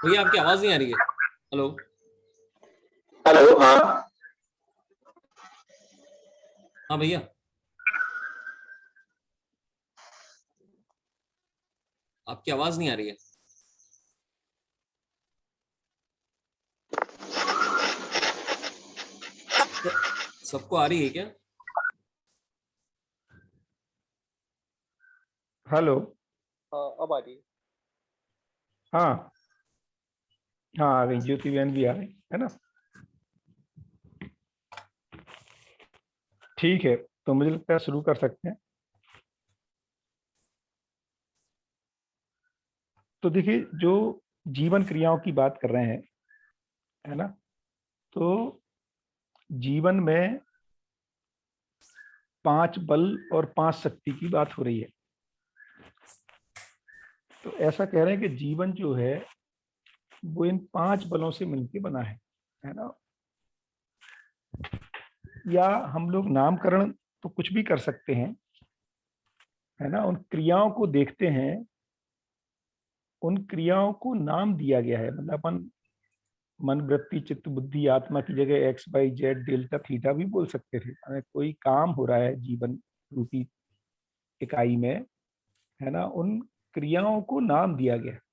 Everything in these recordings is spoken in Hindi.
भैया आपकी आवाज नहीं आ रही है। Hello hello. हाँ हाँ भैया, आपकी आवाज नहीं आ रही है। सबको आ रही है क्या? हेलो। हाँ अब आ रही है। हाँ हाँ आ गई, ज्योति बहन भी आ गई है ना। ठीक है, तो मुझे लगता है शुरू कर सकते हैं। तो देखिए, जो जीवन क्रियाओं की बात कर रहे हैं, है ना, तो जीवन में 5 बल और 5 शक्ति की बात हो रही है। तो ऐसा कह रहे हैं कि जीवन जो है वो इन 5 बलों से मिलकर बना है ना। या हम लोग नामकरण तो कुछ भी कर सकते हैं, है ना। उन क्रियाओं को देखते हैं, उन क्रियाओं को नाम दिया गया है। मतलब अपन मन, वृत्ति, चित्त, बुद्धि, आत्मा की जगह X, Y, Z, delta, theta भी बोल सकते थे। हमें कोई काम हो रहा है जीवन रूपी इकाई में, है ना, उन क्रियाओं को नाम दिया गया है।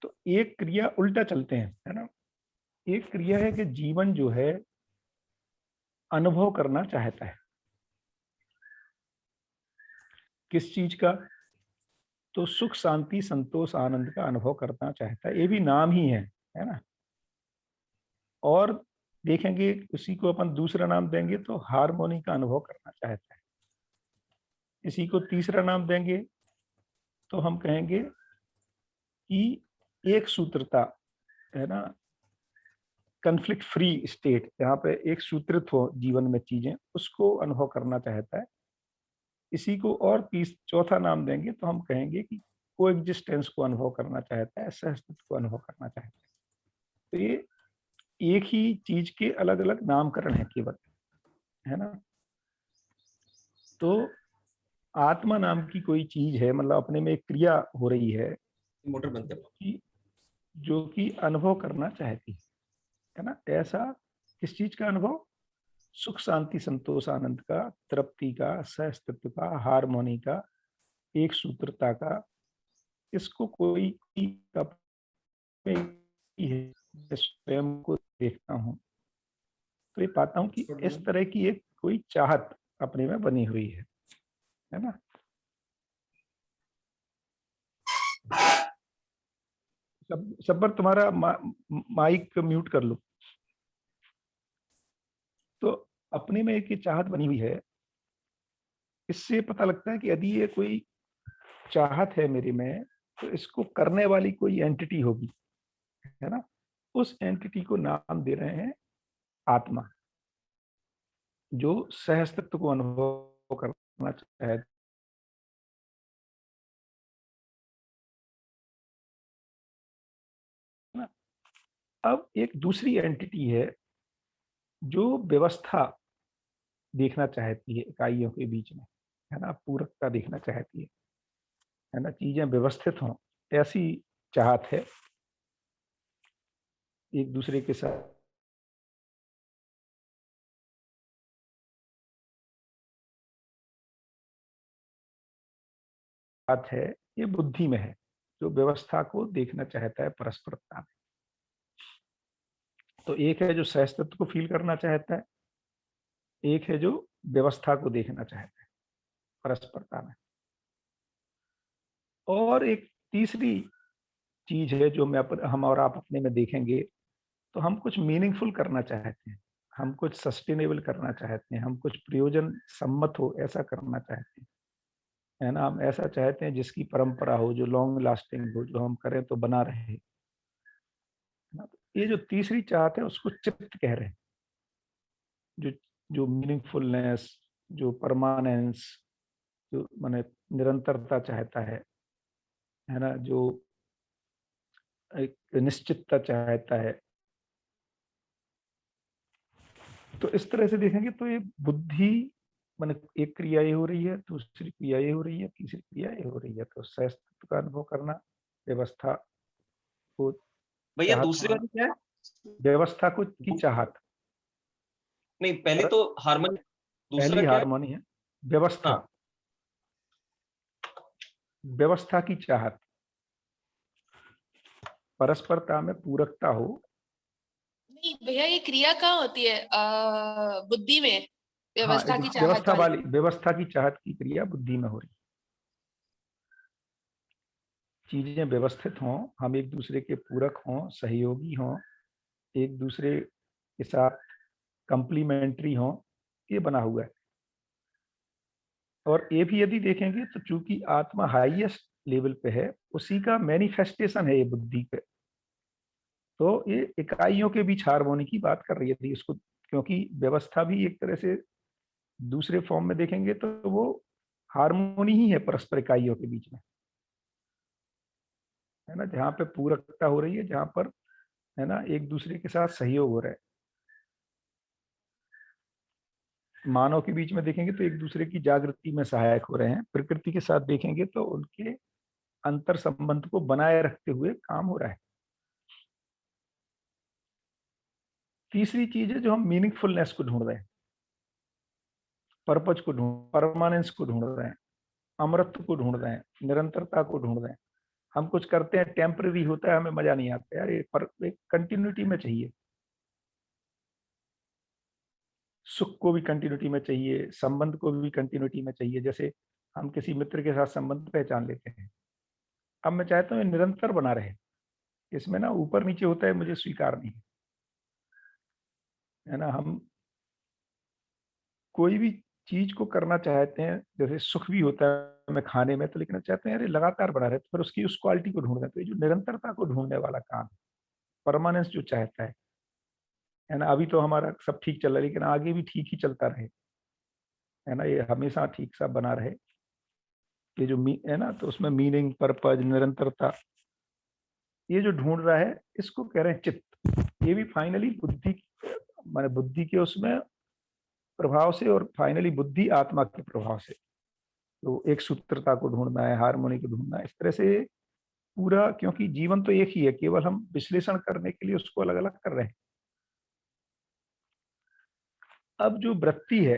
तो एक क्रिया उल्टा चलते हैं, है ना। एक क्रिया है कि जीवन जो है अनुभव करना चाहता है। किस चीज का? तो सुख, शांति, संतोष, आनंद का अनुभव करना चाहता है। ये भी नाम ही है ना। और देखेंगे उसी को अपन दूसरा नाम देंगे तो हारमोनी का अनुभव करना चाहता है। इसी को तीसरा नाम देंगे तो हम कहेंगे कि एक सूत्रता, है ना, कन्फ्लिक्ट फ्री स्टेट, जहाँ पे एक सूत्रित हो जीवन में चीजें, उसको अनुभव करना चाहता है। इसी को और चौथा नाम देंगे तो हम कहेंगे कि को एग्जिस्टेंस को अनुभव करना चाहता है, सहअस्तित्व को अनुभव करना चाहता है। तो ये एक ही चीज के अलग अलग नामकरण है केवल, है ना। तो आत्मा नाम की कोई चीज है, मतलब अपने में एक क्रिया हो रही है मोटर बंद कर। जो कि अनुभव करना चाहती है ना। ऐसा किस चीज का अनुभव? सुख, शांति, संतोष, आनंद का, तृप्ति का, सहअस्तित्व का, हारमोनी का, एक सूत्रता का। इसको कोई स्वयं को देखता हूं तो ये पाता हूं कि इस तरह की एक कोई चाहत अपने में बनी हुई है ना। सब्बर तुम्हारा माइक म्यूट कर लो। तो अपने में एक ये चाहत बनी हुई है। इससे पता लगता है कि यदि ये कोई चाहत है मेरे में, तो इसको करने वाली कोई एंटिटी होगी, है ना। उस एंटिटी को नाम दे रहे हैं आत्मा, जो सहअस्तित्व को अनुभव करना चाहता है। अब एक दूसरी एंटिटी है जो व्यवस्था देखना चाहती है इकाइयों के बीच में, है ना, पूरकता देखना चाहती है ना, चीजें व्यवस्थित हों, ऐसी चाहत है एक दूसरे के साथ। बात है ये बुद्धि में है, जो व्यवस्था को देखना चाहता है परस्परता में। तो एक है जो सहअस्तित्व को फील करना चाहता है, एक है जो व्यवस्था को देखना चाहता है परस्परता में। और एक तीसरी चीज है जो हम और आप अपने में देखेंगे, तो हम कुछ मीनिंगफुल करना चाहते हैं, हम कुछ सस्टेनेबल करना चाहते हैं, हम कुछ प्रयोजन सम्मत हो ऐसा करना चाहते हैं। है ना, हम ऐसा चाहते हैं जिसकी परंपरा हो, जो लॉन्ग लास्टिंग हो, जो हम करें तो बना रहे, है ना। तो ये जो तीसरी चाहत है उसको चित्त कह रहे हैं, जो जो मीनिंगफुलनेस, जो परमानेंस, जो माने निरंतरता चाहता है ना, जो एक निश्चितता चाहता है। तो इस तरह से देखेंगे तो ये बुद्धि माने एक क्रिया ये हो रही है, दूसरी क्रिया ये हो रही है, तीसरी क्रिया ये हो रही है। तो सहस्तित्व का अनुभव करना, व्यवस्था को भैया चाहत दूसरी होना, वाली क्या है? व्यवस्था को की चाहत, नहीं, पहले तो हार्मनी, दूसरा पहली क्या है? हारमोनी है व्यवस्था, हाँ। व्यवस्था की चाहत, परस्परता में पूरकता हो। नहीं भैया, ये क्रिया कहाँ होती है? बुद्धि में हाँ, व्यवस्था की चाहत व्यवस्था वाली। व्यवस्था की चाहत की क्रिया बुद्धि में हो रही, चीजें व्यवस्थित हों, हम एक दूसरे के पूरक हों, सहयोगी हों, एक दूसरे के साथ कंप्लीमेंट्री हों, ये बना हुआ है। और ये भी यदि देखेंगे तो चूंकि आत्मा हाईएस्ट लेवल पे है, उसी का मैनिफेस्टेशन है ये बुद्धि पे। तो ये इकाइयों के बीच हार्मोनी की बात कर रही है थी इसको, क्योंकि व्यवस्था भी एक तरह से दूसरे फॉर्म में देखेंगे तो वो हार्मोनी ही है परस्पर इकाइयों के बीच में, है ना, जहाँ पे पूरकता हो रही है, जहाँ पर है ना एक दूसरे के साथ सहयोग हो रहा है। मानव के बीच में देखेंगे तो एक दूसरे की जागृति में सहायक हो रहे हैं, प्रकृति के साथ देखेंगे तो उनके अंतर संबंध को बनाए रखते हुए काम हो रहा है। तीसरी चीज है जो हम मीनिंगफुलनेस को ढूंढ रहे हैं, पर्पज को ढूंढ, परमानेंस को ढूंढ रहे हैं, अमरत्व को ढूंढ रहे हैं, निरंतरता को ढूंढ रहे हैं। हम कुछ करते हैं, टेम्पररी होता है, हमें मजा नहीं आता यार, ये पर एक कंटिन्यूटी में चाहिए, सुख को भी कंटिन्यूटी में चाहिए, संबंध को भी कंटिन्यूटी में चाहिए। जैसे हम किसी मित्र के साथ संबंध पहचान लेते हैं, अब मैं चाहता हूँ निरंतर बना रहे, इसमें ना ऊपर नीचे होता है, मुझे स्वीकार नहीं है ना। हम कोई भी चीज को करना चाहते हैं, जैसे सुख भी होता है हमें खाने में, तो लेकिन चाहते हैं यार ये लगातार बना रहे, तो फिर उसकी उस क्वालिटी को ढूंढ रहे हैं। तो ये जो निरंतरता को ढूंढने वाला काम, परमानेंस जो चाहता है ना, अभी तो हमारा सब ठीक चल रहा है, लेकिन आगे भी ठीक ही चलता रहे, है ना, ये हमेशा ठीक सा बना रहे, ये जो है ना, तो उसमें मीनिंग, पर्पज, निरंतरता, ये जो ढूंढ रहा है, इसको कह रहे हैं चित्त। ये भी फाइनली बुद्धि, माने बुद्धि के उसमें प्रभाव से, और फाइनली बुद्धि आत्मा के प्रभाव से, तो एक सूत्रता को ढूंढना है, हार्मोनी को ढूंढना है, इस तरह से पूरा। क्योंकि जीवन तो एक ही है, केवल हम विश्लेषण करने के लिए उसको अलग अलग कर रहे हैं। अब जो वृत्ति है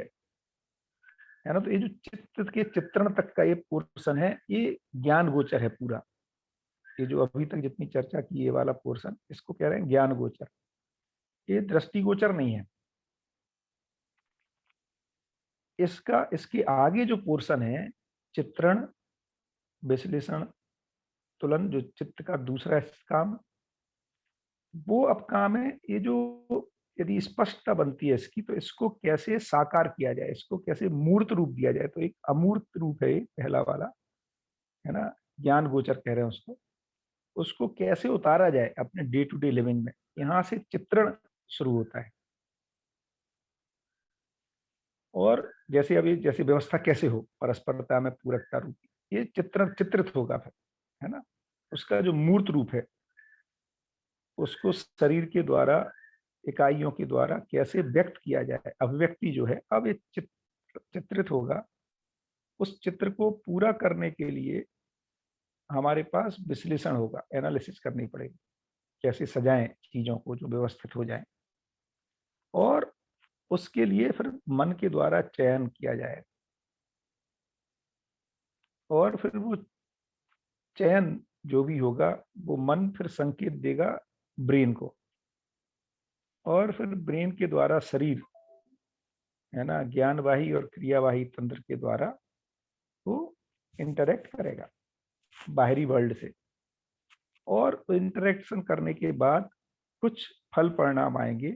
ना, तो ये जो चित्त के चित्रण तक का ये पोर्शन है, ये ज्ञान गोचर है पूरा। ये जो अभी तक जितनी चर्चा की, ये वाला पोर्शन, इसको कह रहे हैं ज्ञान गोचर, ये दृष्टि गोचर नहीं है। इसके आगे जो पोर्शन है, चित्रण, विश्लेषण, तुलन, जो चित्त का दूसरा काम, वो अब काम है। ये जो यदि स्पष्टता बनती है इसकी, तो इसको कैसे साकार किया जाए, इसको कैसे मूर्त रूप दिया जाए। तो एक अमूर्त रूप है पहला वाला, है ना, ज्ञान गोचर कह रहे हैं उसको। उसको कैसे उतारा जाए अपने डे टू डे लिविंग में, यहाँ से चित्रण शुरू होता है। और जैसे अभी जैसे व्यवस्था कैसे हो, परस्परता में पूरकता रूप, ये चित्रण चित्रित होगा फिर, है ना। उसका जो मूर्त रूप है, उसको शरीर के द्वारा, इकाइयों के द्वारा कैसे व्यक्त किया जाए, अभिव्यक्ति जो है, अब ये चित्रित होगा। उस चित्र को पूरा करने के लिए हमारे पास विश्लेषण होगा, एनालिसिस करनी पड़ेगी, कैसे सजाएं चीजों को जो व्यवस्थित हो जाए। और उसके लिए फिर मन के द्वारा चयन किया जाए, और फिर वो चयन जो भी होगा, वो मन फिर संकेत देगा ब्रेन को, और फिर ब्रेन के द्वारा शरीर, है ना, ज्ञानवाही और क्रियावाही तंत्र के द्वारा वो इंटरेक्ट करेगा बाहरी वर्ल्ड से। और इंटरेक्शन करने के बाद कुछ फल परिणाम आएंगे,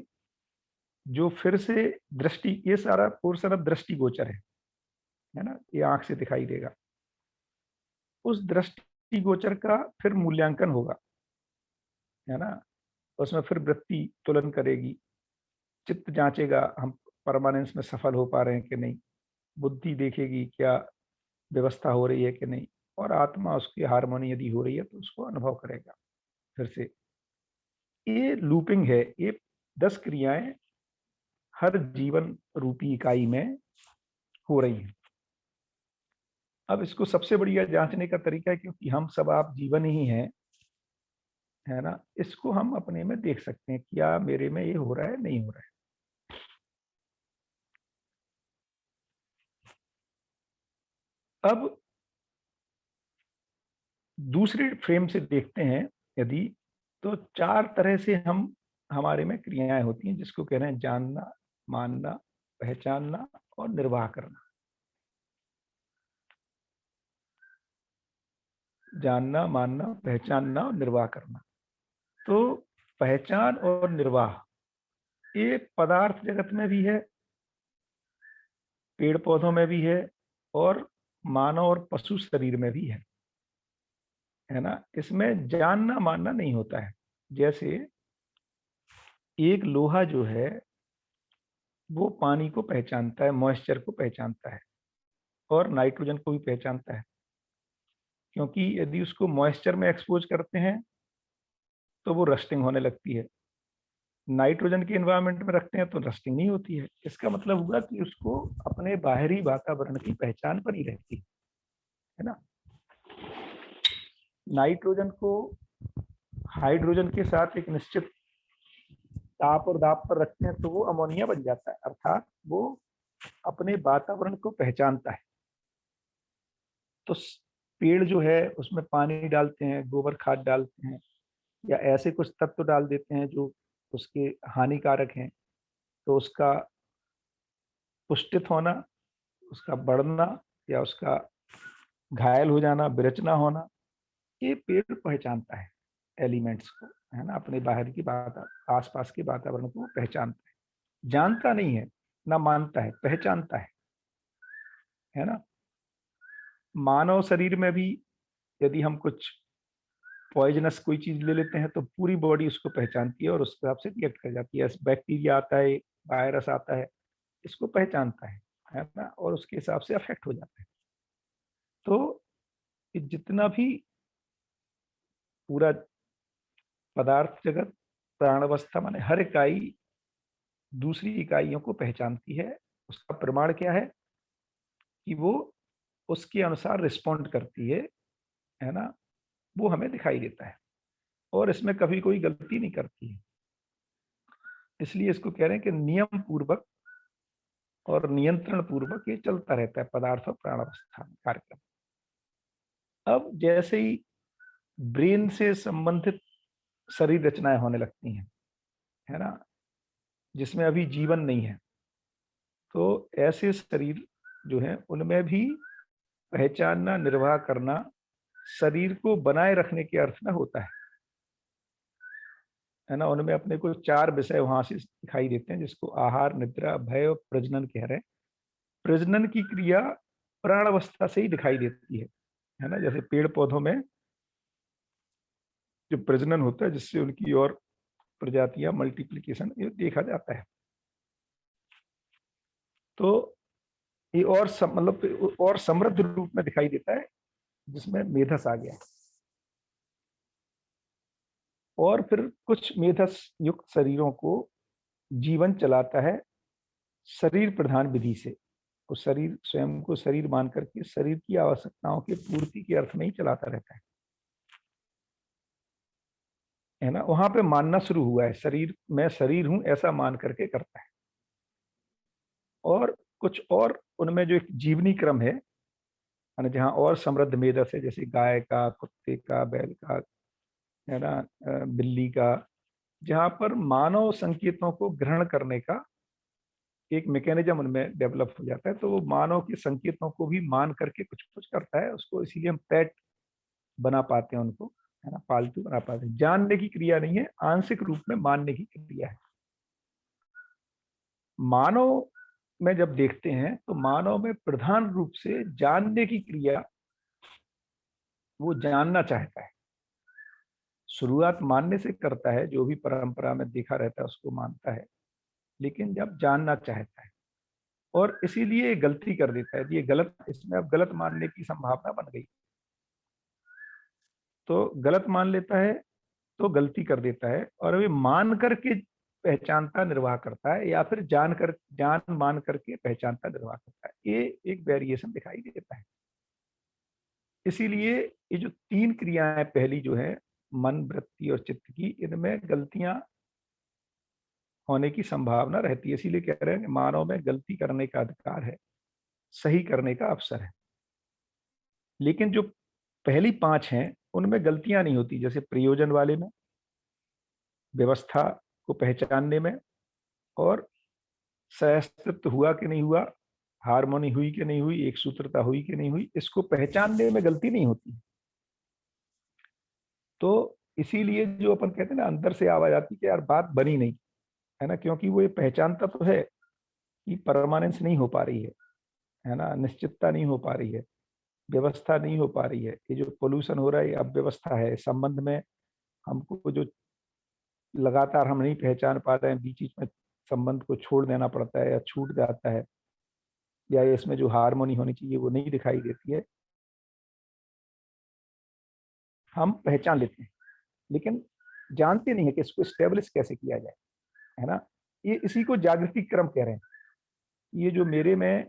जो फिर से दृष्टि, ये सारा पोर्शन अब दृष्टि गोचर है ना, ये आंख से दिखाई देगा। उस दृष्टिगोचर का फिर मूल्यांकन होगा, है ना। उसमें फिर वृत्ति तुलन करेगी, चित्त जांचेगा हम परमानेंस में सफल हो पा रहे हैं कि नहीं, बुद्धि देखेगी क्या व्यवस्था हो रही है कि नहीं, और आत्मा उसकी हार्मोनी यदि हो रही है तो उसको अनुभव करेगा फिर से। ये लूपिंग है, ये 10 क्रियाएं हर जीवन रूपी इकाई में हो रही हैं। अब इसको सबसे बढ़िया जांचने का तरीका है, क्योंकि हम सब आप जीवन ही हैं, है ना, इसको हम अपने में देख सकते हैं क्या मेरे में ये हो रहा है नहीं हो रहा है। अब दूसरे फ्रेम से देखते हैं यदि, तो 4 तरह से हम हमारे में क्रियाएं होती हैं, जिसको कह रहे हैं जानना, मानना, पहचानना और निर्वाह करना। जानना, मानना, पहचानना और निर्वाह करना। तो पहचान और निर्वाह ये पदार्थ जगत में भी है, पेड़ पौधों में भी है, और मानव और पशु शरीर में भी है ना। इसमें जानना मानना नहीं होता है। जैसे एक लोहा जो है वो पानी को पहचानता है, मॉइस्चर को पहचानता है और नाइट्रोजन को भी पहचानता है, क्योंकि यदि उसको मॉइस्चर में एक्सपोज करते हैं तो वो रस्टिंग होने लगती है, नाइट्रोजन के एनवायरनमेंट में रखते हैं तो रस्टिंग नहीं होती है। इसका मतलब हुआ कि उसको अपने बाहरी वातावरण की पहचान पर ही रहती है ना। नाइट्रोजन को हाइड्रोजन के साथ एक निश्चित ताप और दाब पर रखते हैं तो वो अमोनिया बन जाता है, अर्थात वो अपने वातावरण को पहचानता है। तो पेड़ जो है उसमें पानी डालते हैं, गोबर खाद डालते हैं, या ऐसे कुछ तत्व डाल देते हैं जो उसके हानिकारक हैं, तो उसका पुष्टित होना, उसका बढ़ना या उसका घायल हो जाना, विरचना होना, ये पेड़ पहचानता है एलिमेंट्स को, है ना, अपने बाहर की बात, आसपास के वातावरण को पहचानता है। जानता नहीं है, ना मानता है, पहचानता है ना। मानव शरीर में भी यदि हम कुछ पॉइजनस कोई चीज ले लेते हैं तो पूरी बॉडी उसको पहचानती है और उस हिसाब से रिएक्ट कर जाती है। बैक्टीरिया आता है, वायरस आता है, इसको पहचानता है ना, और उसके हिसाब से अफेक्ट हो जाता है। तो जितना भी पूरा पदार्थ जगत, प्राणावस्था, माने हर इकाई दूसरी इकाइयों को पहचानती है। उसका प्रमाण क्या है कि वो उसके अनुसार रिस्पॉन्ड करती है ना, वो हमें दिखाई देता है और इसमें कभी कोई गलती नहीं करती है। इसलिए इसको कह रहे हैं कि नियम पूर्वक और नियंत्रण पूर्वक ये चलता रहता है पदार्थ और प्राणावस्था कार्यक्रम। अब जैसे ही ब्रेन से संबंधित शरीर रचनाएं होने लगती हैं, है ना, जिसमें अभी जीवन नहीं है, तो ऐसे शरीर जो है उनमें भी पहचानना, निर्वाह करना शरीर को बनाए रखने के अर्थ में होता है ना। उनमें अपने को 4 विषय वहां से दिखाई देते हैं, जिसको आहार, निद्रा, भय और प्रजनन कह रहे हैं। प्रजनन की क्रिया प्राणावस्था से ही दिखाई देती है ना। जैसे पेड़ पौधों में जो प्रजनन होता है, जिससे उनकी और प्रजातियां, मल्टीप्लिकेशन, ये देखा जाता है। तो ये और मतलब और समृद्ध रूप में दिखाई देता है, जिसमें मेधस आ गया। और फिर कुछ मेधस युक्त शरीरों को जीवन चलाता है शरीर प्रधान विधि से। वो शरीर स्वयं को शरीर मान करके शरीर की आवश्यकताओं की पूर्ति के अर्थ में ही चलाता रहता है ना। वहां पे मानना शुरू हुआ है, शरीर, मैं शरीर हूं ऐसा मान करके करता है। और कुछ और उनमें जो एक जीवनी क्रम है, जहाँ और समृद्ध मेधस है, जैसे गाय का, कुत्ते का, बैल का, है ना, बिल्ली का, जहाँ पर मानव संकेतों को ग्रहण करने का एक मैकेनिज्म उनमें डेवलप हो जाता है। तो वो मानव के संकेतों को भी मान करके कुछ कुछ करता है, उसको इसीलिए हम पेट बना पाते हैं उनको, है ना, पालतू बना पाते हैं। जानने की क्रिया नहीं है, आंशिक रूप में मानने की क्रिया है। मानव में जब देखते हैं तो मानव में प्रधान रूप से जानने की क्रिया वो जानना चाहता है। शुरुआत मानने से करता है, जो भी परंपरा में देखा रहता है उसको मानता है, लेकिन जब जानना चाहता है और इसीलिए ये गलती कर देता है, ये गलत, इसमें अब गलत मानने की संभावना बन गई। तो गलत मान लेता है तो गलती कर देता है, और वे मान करके पहचानता निर्वाह करता है, या फिर जान मान करके पहचानता निर्वाह करता है। ये एक वेरिएशन दिखाई देता है। इसीलिए ये जो 3 क्रियाएं, पहली जो है मन, वृत्ति और चित्त की, इनमें गलतियां होने की संभावना रहती है। इसीलिए कह रहे हैं कि मानव में गलती करने का अधिकार है, सही करने का अवसर है। लेकिन जो पहली 5 हैं उनमें गलतियां नहीं होती, जैसे प्रयोजन वाले में, व्यवस्था को पहचानने में, और सहअस्तित्व हुआ कि नहीं हुआ, हार्मोनी हुई कि नहीं हुई, एक सूत्रता हुई कि नहीं हुई, इसको पहचानने में गलती नहीं होती। तो इसीलिए जो अपन कहते हैं ना, अंदर से आवाज आती कि यार बात बनी नहीं, है ना, क्योंकि वो ये पहचानता तो है कि परमानेंस नहीं हो पा रही है ना, निश्चितता नहीं हो पा रही है, व्यवस्था नहीं हो पा रही है। ये जो पोल्यूशन हो रहा है, ये अव्यवस्था है। संबंध में हमको जो लगातार हम नहीं पहचान पा रहे हैं, बीच बीच में संबंध को छोड़ देना पड़ता है या छूट जाता है, या इसमें जो हार्मोनी होनी चाहिए वो नहीं दिखाई देती है, हम पहचान लेते हैं लेकिन जानते नहीं है कि इसको स्टेब्लिश कैसे किया जाए, है ना। ये इसी को जागृति क्रम कह रहे हैं। ये जो मेरे में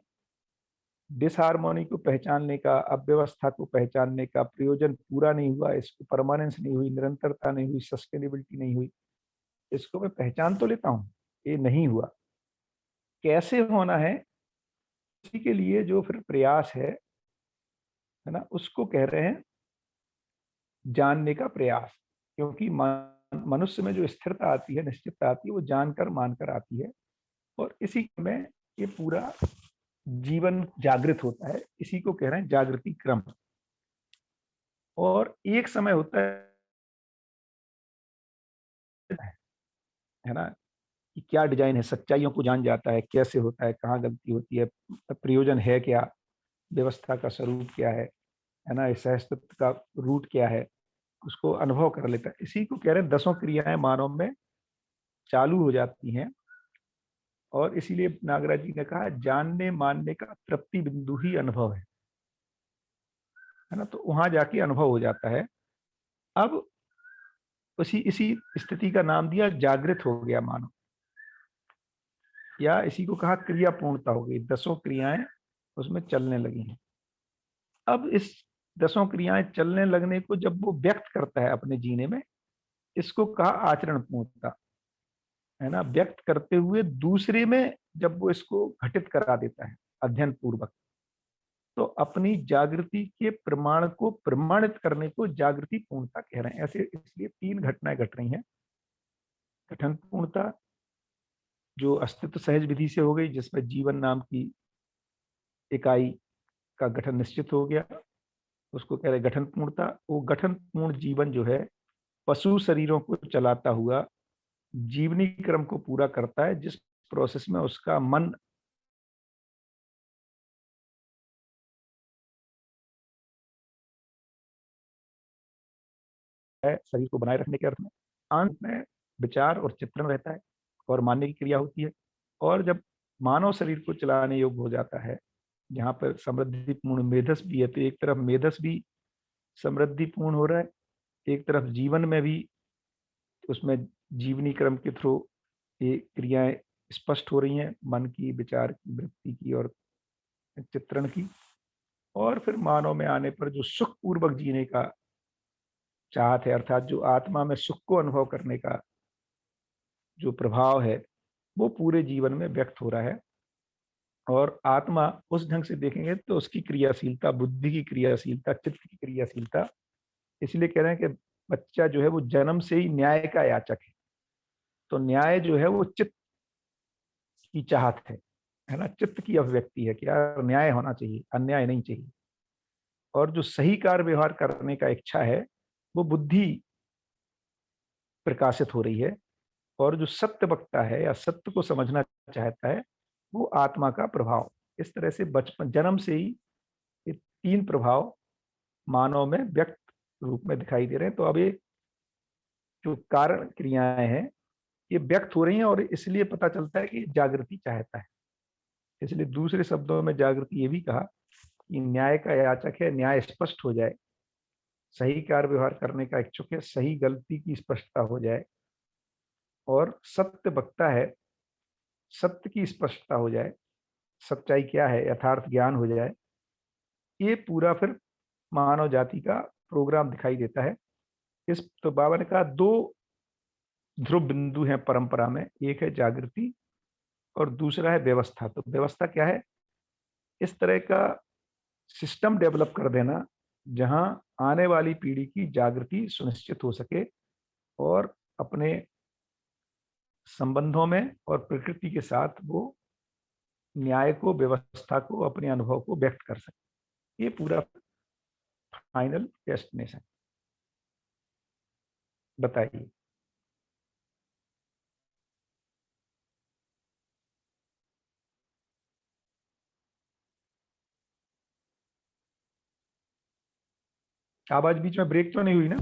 डिसहार्मोनी को पहचानने का, अव्यवस्था को पहचानने का, प्रयोजन पूरा नहीं हुआ, इसको परमानेंस नहीं हुई, निरंतरता नहीं हुई, सस्टेनेबिलिटी नहीं हुई, इसको मैं पहचान तो लेता हूँ, ये नहीं हुआ, कैसे होना है, इसी के लिए जो फिर प्रयास है ना, उसको कह रहे हैं जानने का प्रयास। क्योंकि मनुष्य में जो स्थिरता आती है, निश्चितता आती है, वो जानकर मानकर आती है, और इसी में ये पूरा जीवन जागृत होता है। इसी को कह रहे हैं जागृति क्रम। और एक समय होता है ना, कि क्या डिजाइन है, सच्चाइयों को जान जाता है, कैसे होता है, कहाँ गलती होती है, प्रयोजन है क्या, व्यवस्था का स्वरूप क्या है ना, सहअस्तित्व का रूट क्या है, उसको अनुभव कर लेता है। इसी को कह रहे हैं 10 क्रियाएं मानव में चालू हो जाती हैं। और इसीलिए नागराज जी ने कहा, जानने मानने का तृप्ति बिंदु ही अनुभव है ना, तो वहां जाके अनुभव हो जाता है। अब इसी स्थिति का नाम दिया जागृत हो गया मानव, या इसी को कहा क्रिया पूर्णता हो गई। 10 क्रियाएं उसमें चलने लगी हैं। अब इस 10 क्रियाएं चलने लगने को जब वो व्यक्त करता है अपने जीने में, इसको कहा आचरण पूर्णता, है ना। व्यक्त करते हुए दूसरे में जब वो इसको घटित करा देता है अध्ययन पूर्वक, तो अपनी जागृति के प्रमाण को प्रमाणित करने को जागृति पूर्णता कह रहे हैं। ऐसे इसलिए 3 घटनाएं घट रही हैं। गठन पूर्णता जो अस्तित्व सहज विधि से हो गई, जिसमें जीवन नाम की इकाई का गठन निश्चित हो गया, उसको कह रहे हैं गठन पूर्णता। वो गठन पूर्ण जीवन जो है, पशु शरीरों को चलाता हुआ जीवनी क्रम को पूरा करता है, जिस प्रोसेस में उसका मन है शरीर को बनाए रखने के अर्थ में, अंत में विचार और चित्रण रहता है और मानने की क्रिया होती है। और जब मानव शरीर को चलाने योग्य हो जाता है, जहाँ पर समृद्धिपूर्ण मेधस भी है, तो एक तरफ मेधस भी समृद्धिपूर्ण हो रहा है, एक तरफ जीवन में भी उसमें जीवनी क्रम के थ्रू ये क्रियाएं स्पष्ट हो रही हैं, मन की, विचार की, वृत्ति की और चित्रण की। और फिर मानव में आने पर जो सुख पूर्वक जीने का चाहत है, अर्थात जो आत्मा में सुख को अनुभव करने का जो प्रभाव है, वो पूरे जीवन में व्यक्त हो रहा है। और आत्मा उस ढंग से देखेंगे तो उसकी क्रियाशीलता, बुद्धि की क्रियाशीलता, चित्त की क्रियाशीलता, इसलिए कह रहे हैं कि बच्चा जो है वो जन्म से ही न्याय का याचक है। तो न्याय जो है वो चित्त की चाहत है ना, चित्त की अभिव्यक्ति है कि यार न्याय होना चाहिए, अन्याय नहीं चाहिए। और जो सही कार्य व्यवहार करने का इच्छा है, वो बुद्धि प्रकाशित हो रही है। और जो सत्य वक्ता है या सत्य को समझना चाहता है, वो आत्मा का प्रभाव। इस तरह से बचपन, जन्म से ही ये 3 प्रभाव मानव में व्यक्त रूप में दिखाई दे रहे हैं। तो अब ये जो कारण क्रियाएं हैं ये व्यक्त हो रही हैं और इसलिए पता चलता है कि जागृति चाहता है। इसलिए दूसरे शब्दों में जागृति ये भी कहा कि न्याय का याचक है, न्याय स्पष्ट हो जाए, सही कार्य व्यवहार करने का इच्छुक है, सही गलती की स्पष्टता हो जाए, और सत्य वक्ता है, सत्य की स्पष्टता हो जाए, सच्चाई क्या है यथार्थ ज्ञान हो जाए। ये पूरा फिर मानव जाति का प्रोग्राम दिखाई देता है। इस तो बाबा ने कहा दो ध्रुव बिंदु हैं परंपरा में, एक है जागृति और दूसरा है व्यवस्था। तो व्यवस्था क्या है? इस तरह का सिस्टम डेवलप कर देना जहां आने वाली पीढ़ी की जागृति सुनिश्चित हो सके और अपने संबंधों में और प्रकृति के साथ वो न्याय को, व्यवस्था को, अपने अनुभव को व्यक्त कर सके। ये पूरा फाइनल डेस्टिनेशन। बताइए। आवाज बीच में ब्रेक तो नहीं हुई ना?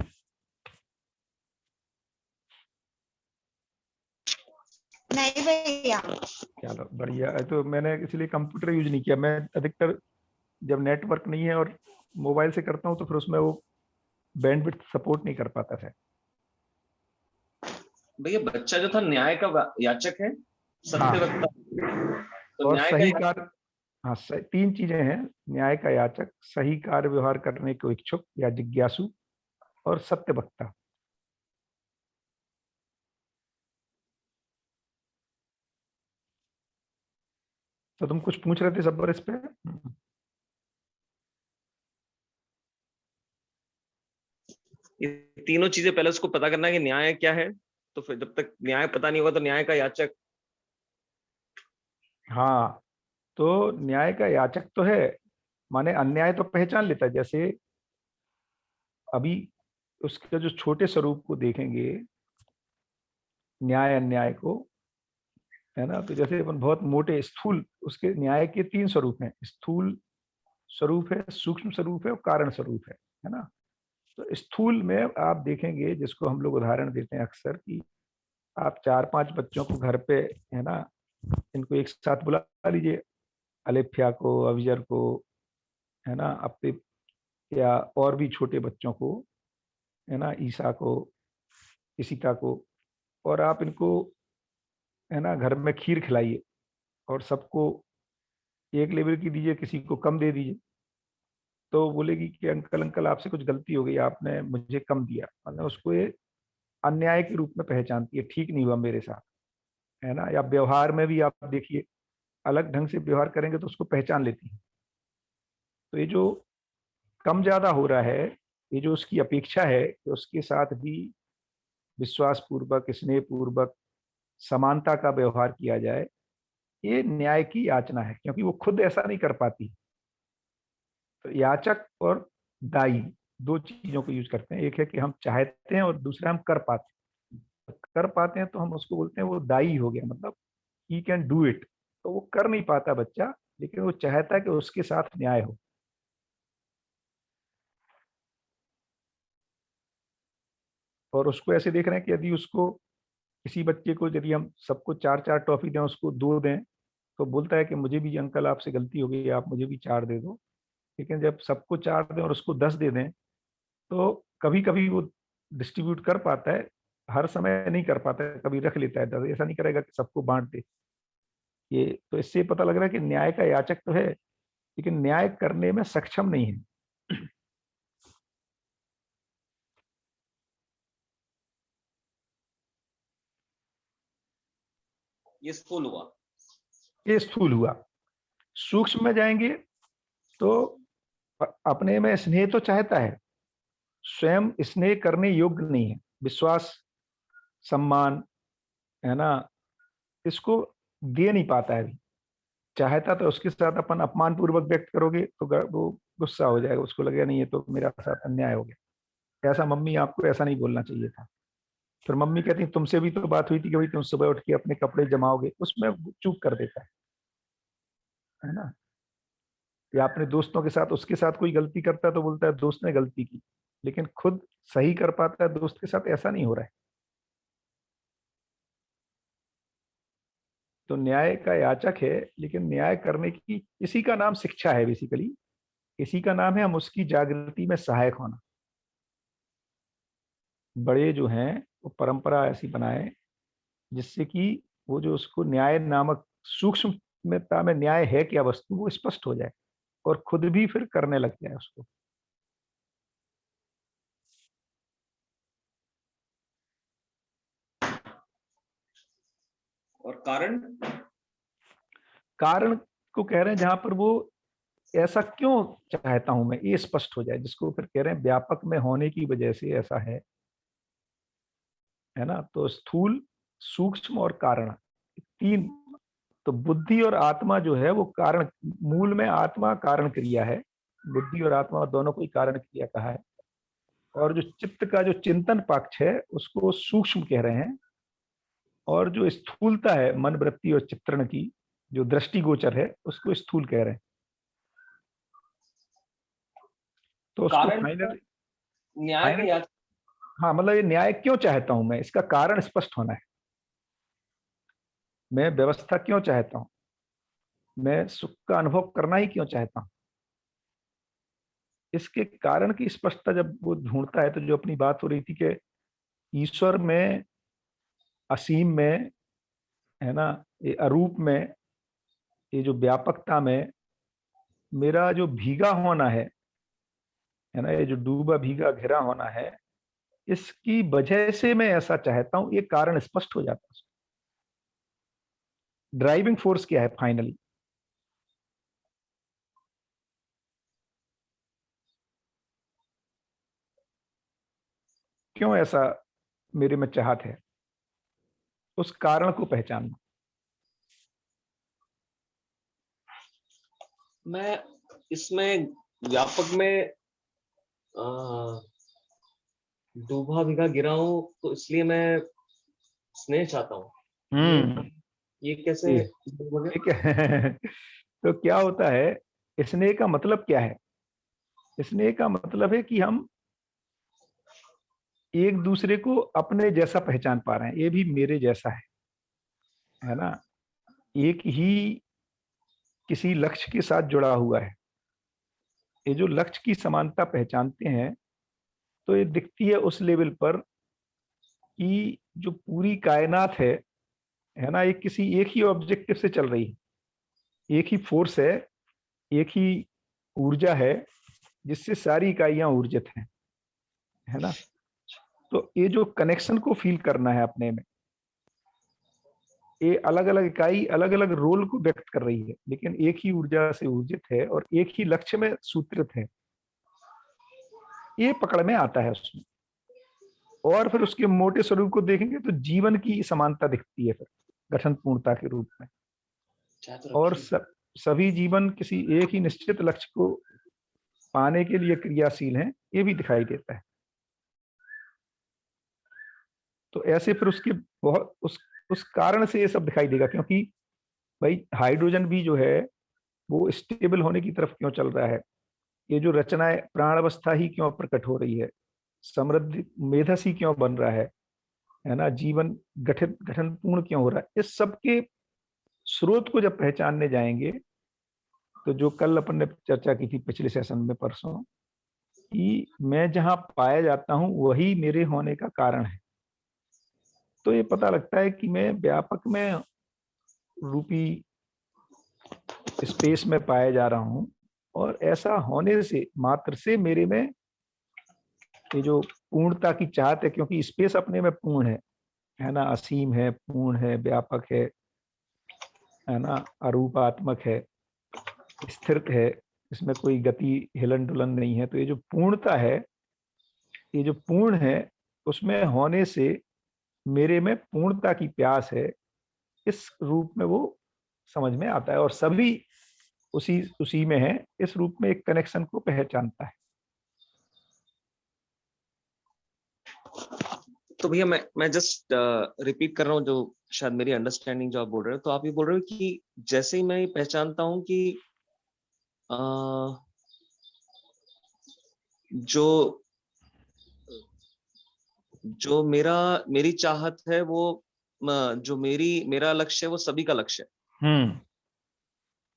नहीं भैया। चलो बढ़िया है। तो मैंने इसलिए कंप्यूटर यूज नहीं किया। मैं अधिकतर जब नेटवर्क नहीं है और मोबाइल से करता हूँ तो फिर उसमें वो बैंडविड्थ सपोर्ट नहीं कर पाता था। भैया बच्चा जो था न्याय का याचक है, हाँ। सत्य वक्ता, तो और न्याय सही का कार्य, हाँ तीन चीजें हैं, न्याय का याचक, सही कार्य व्यवहार करने को इच्छुक या जिज्ञासु, और सत्य वक्ता। तो तुम कुछ पूछ रहे थे सब्बर इस पे? ये तीनों चीजें पहले उसको पता करना है कि न्याय क्या है, तो फिर जब तक न्याय पता नहीं होगा तो न्याय का याचक। हाँ, तो न्याय का याचक तो है, माने अन्याय तो पहचान लेता है। जैसे अभी उसके जो छोटे स्वरूप को देखेंगे, न्याय अन्याय को, है ना, तो जैसे अपन बहुत मोटे स्थूल, उसके न्याय के तीन स्वरूप हैं, स्थूल स्वरूप है, सूक्ष्म स्वरूप है और कारण स्वरूप है ना। तो स्थूल में आप देखेंगे, जिसको हम लोग उदाहरण देते हैं अक्सर, कि आप 4-5 बच्चों को घर पे, है ना, इनको एक साथ बुला लीजिए, अलिफ्या को, अविजर को, है ना, अपने, या और भी छोटे बच्चों को, है ना, ईसा को, इशिता को, और आप इनको, है ना, घर में खीर खिलाइए और सबको एक लेवल की दीजिए, किसी को कम दे दीजिए, तो बोलेगी कि अंकल अंकल आपसे कुछ गलती हो गई, आपने मुझे कम दिया। मतलब उसको ये अन्याय के रूप में पहचानती है, ठीक नहीं हुआ मेरे साथ, है ना। या व्यवहार में भी आप देखिए, अलग ढंग से व्यवहार करेंगे तो उसको पहचान लेती है। तो ये जो कम ज्यादा हो रहा है, ये जो उसकी अपेक्षा है कि उसके साथ भी विश्वास पूर्वक, स्नेह पूर्वक, समानता का व्यवहार किया जाए, ये न्याय की याचना है, क्योंकि वो खुद ऐसा नहीं कर पाती। तो याचक और दायी दो चीजों को यूज करते हैं। एक है कि हम चाहते हैं और दूसरा हम कर पाते हैं। कर पाते हैं तो हम उसको बोलते हैं वो दायी हो गया, मतलब ही कैन डू इट। तो वो कर नहीं पाता बच्चा, लेकिन वो चाहता है कि उसके साथ न्याय हो। और उसको ऐसे देख रहे हैं कि यदि उसको, किसी बच्चे को यदि हम सबको 4-4 टॉफी दें, उसको 2 दें, तो बोलता है कि मुझे भी अंकल आपसे गलती हो गई, आप मुझे भी 4 दे दो। लेकिन जब सबको 4 दें और उसको 10 दे दें, तो कभी कभी वो डिस्ट्रीब्यूट कर पाता है, हर समय नहीं कर पाता है, कभी रख लेता है 10। ऐसा नहीं करेगा कि सबको बांट दे। ये तो इससे पता लग रहा है कि न्याय का याचक तो है, लेकिन न्याय करने में सक्षम नहीं है। ये स्थूल हुआ। ये स्थूल हुआ। सूक्ष्म में जाएंगे तो अपने में स्नेह तो चाहता है, स्वयं स्नेह करने योग्य नहीं है, विश्वास, सम्मान, है ना, इसको दे नहीं पाता है अभी। चाहता तो उसके साथ अपन अपमान पूर्वक व्यक्त करोगे तो वो गुस्सा हो जाएगा, उसको लगेगा नहीं ये तो मेरा साथ अन्याय हो गया, ऐसा मम्मी आपको ऐसा नहीं बोलना चाहिए था। फिर मम्मी कहती तुमसे भी तो बात हुई थी कि भाई तुम सुबह उठ के अपने कपड़े जमाओगे, उसमें चूक कर देता है ना। या अपने दोस्तों के साथ, उसके साथ कोई गलती करता है तो बोलता है दोस्त ने गलती की, लेकिन खुद सही कर पाता है दोस्त के साथ, ऐसा नहीं हो रहा है। तो न्याय का याचक है, लेकिन न्याय करने की, इसी का नाम शिक्षा है बेसिकली, इसी का नाम है हम उसकी जागृति में सहायक होना। बड़े जो हैं वो परंपरा ऐसी बनाए जिससे कि वो जो उसको न्याय नामक सूक्ष्मता में न्याय है क्या वस्तु, वो स्पष्ट हो जाए और खुद भी फिर करने लग जाए उसको। और कारण? कारण को कह रहे हैं जहां पर वो ऐसा क्यों चाहता हूं मैं, ये स्पष्ट हो जाए, जिसको फिर कह रहे हैं व्यापक में होने की वजह से ऐसा है ना। तो स्थूल, सूक्ष्म और कारण, तीन। तो बुद्धि और आत्मा जो है वो कारण, मूल में आत्मा कारण क्रिया है, बुद्धि और आत्मा दोनों को ही कारण क्रिया कहा है। और जो चित्त का जो चिंतन पक्ष है उसको सूक्ष्म कह रहे हैं, और जो स्थूलता है मन वृत्ति और चित्रण की, जो दृष्टिगोचर है, उसको स्थूल कह रहे हैं। तो उसको कारण फाइनल न्याय का याचक। हाँ, मतलब ये न्याय क्यों चाहता हूं मैं, इसका कारण स्पष्ट होना है। मैं व्यवस्था क्यों चाहता हूं, मैं सुख का अनुभव करना ही क्यों चाहता हूं, इसके कारण की स्पष्टता जब वो ढूंढता है, तो जो अपनी बात हो रही थी कि ईश्वर में, असीम में, है ना, ये अरूप में, ये जो व्यापकता में मेरा जो भीगा होना है ना, ये जो डूबा भीगा घिरा होना है, इसकी वजह से मैं ऐसा चाहता हूं, ये कारण स्पष्ट हो जाता है। ड्राइविंग फोर्स क्या है फाइनली, क्यों ऐसा मेरे में चाहत है, उस कारण को पहचानना। मैं इसमें व्यापक में डूबा भिगा गिरा हूं, तो इसलिए मैं स्नेह चाहता हूँ। ये कैसे? ठीक है। तो क्या होता है, स्नेह का मतलब क्या है? स्नेह का मतलब है कि हम एक दूसरे को अपने जैसा पहचान पा रहे हैं, ये भी मेरे जैसा है ना, एक ही किसी लक्ष्य के साथ जुड़ा हुआ है। ये जो लक्ष्य की समानता पहचानते हैं, तो ये दिखती है उस लेवल पर कि जो पूरी कायनात है ना, एक किसी एक ही ऑब्जेक्टिव से चल रही है, एक ही फोर्स है, एक ही ऊर्जा है जिससे सारी इकाइयां ऊर्जित हैं, है ना। तो ये जो कनेक्शन को फील करना है अपने में, ये अलग अलग इकाई अलग अलग रोल को व्यक्त कर रही है, लेकिन एक ही ऊर्जा से ऊर्जित है और एक ही लक्ष्य में सूत्रित है, ये पकड़ में आता है उसमें। और फिर उसके मोटे स्वरूप को देखेंगे तो जीवन की समानता दिखती है फिर गठन पूर्णता के रूप में। और सभी जीवन किसी एक ही निश्चित लक्ष्य को पाने के लिए क्रियाशील हैं, ये भी दिखाई देता है। तो ऐसे फिर उसके बहुत उस कारण से ये सब दिखाई देगा, क्योंकि भाई हाइड्रोजन भी जो है वो स्टेबल होने की तरफ क्यों चल रहा है, ये जो रचनाएं प्राण अवस्था ही क्यों प्रकट हो रही है, समृद्धि मेधस ही क्यों बन रहा है ना, जीवन गठन पूर्ण क्यों हो रहा है, इस सब के स्रोत को जब पहचानने जाएंगे, तो जो कल अपन ने चर्चा की थी पिछले सेशन में परसों, कि मैं जहां पाया जाता हूं वही मेरे होने का कारण है, तो ये पता लगता है कि मैं व्यापक में रूपी स्पेस में पाया जा रहा हूं, और ऐसा होने से मात्र से मेरे में ये जो पूर्णता की चाहत है, क्योंकि स्पेस अपने में पूर्ण है ना, असीम है, पूर्ण है, व्यापक है ना, अरूपात्मक है, स्थिर है, इसमें कोई गति हिलन डुलन नहीं है। तो ये जो पूर्णता है, ये जो पूर्ण है, उसमें होने से मेरे में पूर्णता की प्यास है, इस रूप में वो समझ में आता है, और सभी उसी में है, इस रूप में एक कनेक्शन को पहचानता है। तो भैया मैं जस्ट रिपीट कर रहा हूँ जो शायद मेरी अंडरस्टैंडिंग जो आप बोल रहे हो। तो आप ये बोल रहे हो कि जैसे ही मैं ये पहचानता हूँ कि जो जो मेरी चाहत है वो जो मेरा लक्ष्य है वो सभी का लक्ष्य है।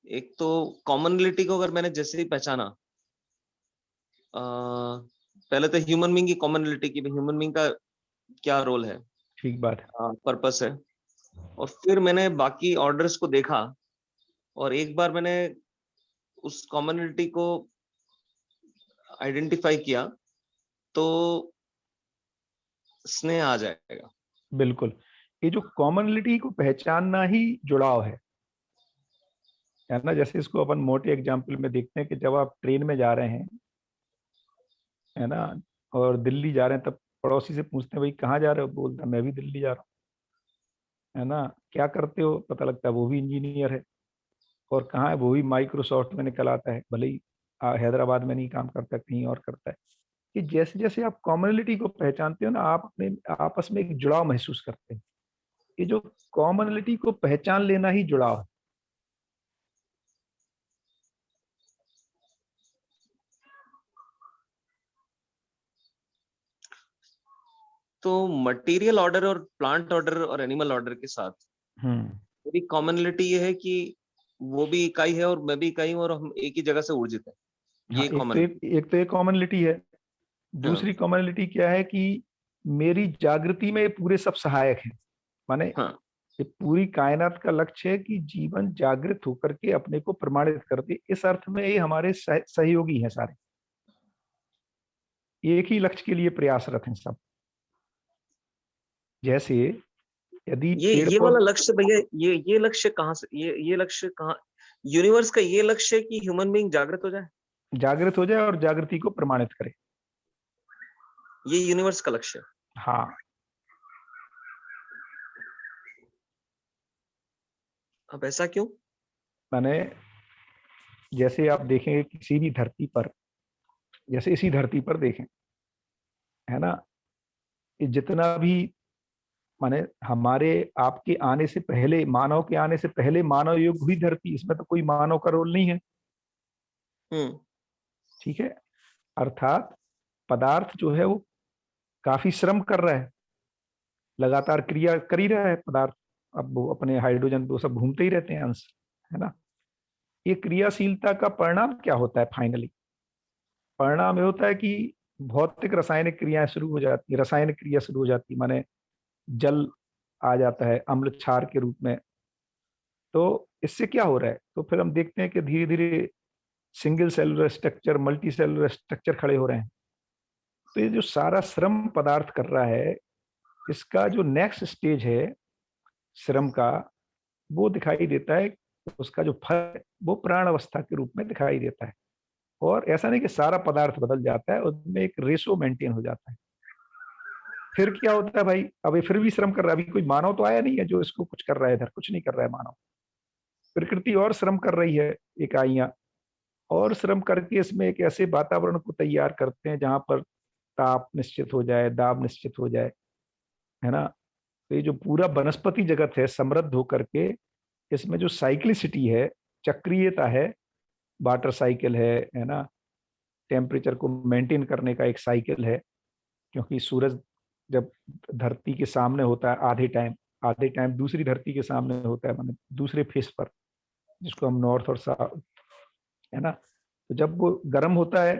एक तो कॉमनलिटी को अगर मैंने जैसे ही पहचाना, पहले तो ह्यूमन बीइंग की कॉमनलिटी की, ह्यूमन बीइंग का क्या रोल है, ठीक बात है। पर्पस है, और फिर मैंने बाकी ऑर्डर्स को देखा और एक बार मैंने उस कॉमनलिटी को आइडेंटिफाई किया तो स्नेह आ जाएगा। बिल्कुल, ये जो कॉमनलिटी को पहचानना ही जुड़ाव है ना। जैसे इसको अपन मोटे एग्जाम्पल में देखते हैं कि जब आप ट्रेन में जा रहे हैं, है ना, और दिल्ली जा रहे हैं, तब पड़ोसी से पूछते हैं भाई कहाँ जा रहे हो, बोलता मैं भी दिल्ली जा रहा हूँ, है ना। क्या करते हो, पता लगता है वो भी इंजीनियर है, और कहाँ है, वो भी माइक्रोसॉफ्ट में निकल आता है, भले ही हैदराबाद में नहीं काम करता, कहीं और करता है। कि जैसे जैसे आप कॉमनलिटी को पहचानते हो ना, आप अपने आपस में एक जुड़ाव महसूस करते हैं। ये जो कॉमनलिटी को पहचान लेना ही जुड़ाव है। तो मटेरियल ऑर्डर और प्लांट ऑर्डर और एनिमल ऑर्डर के साथ मेरी कॉमनलिटी ये है कि वो भी इकाई है और मैं भी इकाई हूँ और हम एक ही जगह से ऊर्जित है। ये कॉमन, एक तो ये कॉमनलिटी है। दूसरी कॉमनलिटी क्या है कि मेरी जागृति में ये पूरे सब सहायक हैं। माने ये पूरी कायनात का लक्ष्य है कि जीवन जागृत होकर के अपने को प्रमाणित कर दे। इस अर्थ में ये हमारे सहयोगी हैं सारे, एक ही लक्ष्य के लिए प्रयासरत हैं सब। जैसे यदि ये वाला लक्ष्य भैया, ये लक्ष्य कहाँ से, ये लक्ष्य कहाँ, यूनिवर्स का ये लक्ष्य है कि ह्यूमन बीइंग जागृत हो जाए और जागृति को प्रमाणित करे। ये यूनिवर्स का लक्ष्य है। हाँ, अब ऐसा क्यों? माने जैसे आप देखेंगे किसी भी धरती पर, जैसे इसी धरती पर देखें, है ना, ये जितना भी माने हमारे आपके आने से पहले, मानव के आने से पहले मानव युग हुई धरती, इसमें तो कोई मानव का रोल नहीं है। ठीक है। अर्थात पदार्थ जो है वो काफी श्रम कर रहा है, लगातार क्रिया कर ही रहा है पदार्थ। अब वो अपने हाइड्रोजन वो सब घूमते ही रहते हैं अंश, है ना। ये क्रियाशीलता का परिणाम क्या होता है? फाइनली परिणाम ये होता है कि भौतिक रासायनिक क्रियाएं शुरू हो जाती है, रासायनिक क्रिया शुरू हो जाती है, माने जल आ जाता है अम्ल क्षार के रूप में। तो इससे क्या हो रहा है? तो फिर हम देखते हैं कि धीरे धीरे single cellular structure, multi cellular structure खड़े हो रहे हैं। तो ये जो सारा श्रम पदार्थ कर रहा है, इसका जो नेक्स्ट स्टेज है श्रम का, वो दिखाई देता है, उसका जो फल वो प्राण अवस्था के रूप में दिखाई देता है। और ऐसा नहीं कि सारा पदार्थ बदल जाता है, उसमें एक रेशो मेंटेन हो जाता है। फिर क्या होता है भाई, अब ये फिर भी श्रम कर रहा है। अभी कोई मानव तो आया नहीं है जो इसको कुछ कर रहा है, इधर कुछ नहीं कर रहा है मानव। प्रकृति और श्रम कर रही है, इकाइयां और श्रम करके इसमें एक ऐसे वातावरण को तैयार करते हैं जहां पर ताप निश्चित हो जाए, दाब निश्चित हो जाए, है ना। तो ये जो पूरा वनस्पति जगत है समृद्ध होकर के, इसमें जो साइक्लिसिटी है, चक्रीयता है, वाटर साइकिल है ना, टेम्परेचर को मेंटेन करने का एक साइकिल है। क्योंकि सूरज जब धरती के सामने होता है आधे टाइम दूसरी धरती के सामने होता है, मतलब दूसरे फेस पर, जिसको हम नॉर्थ और साउथ, है ना। तो जब वो गर्म होता है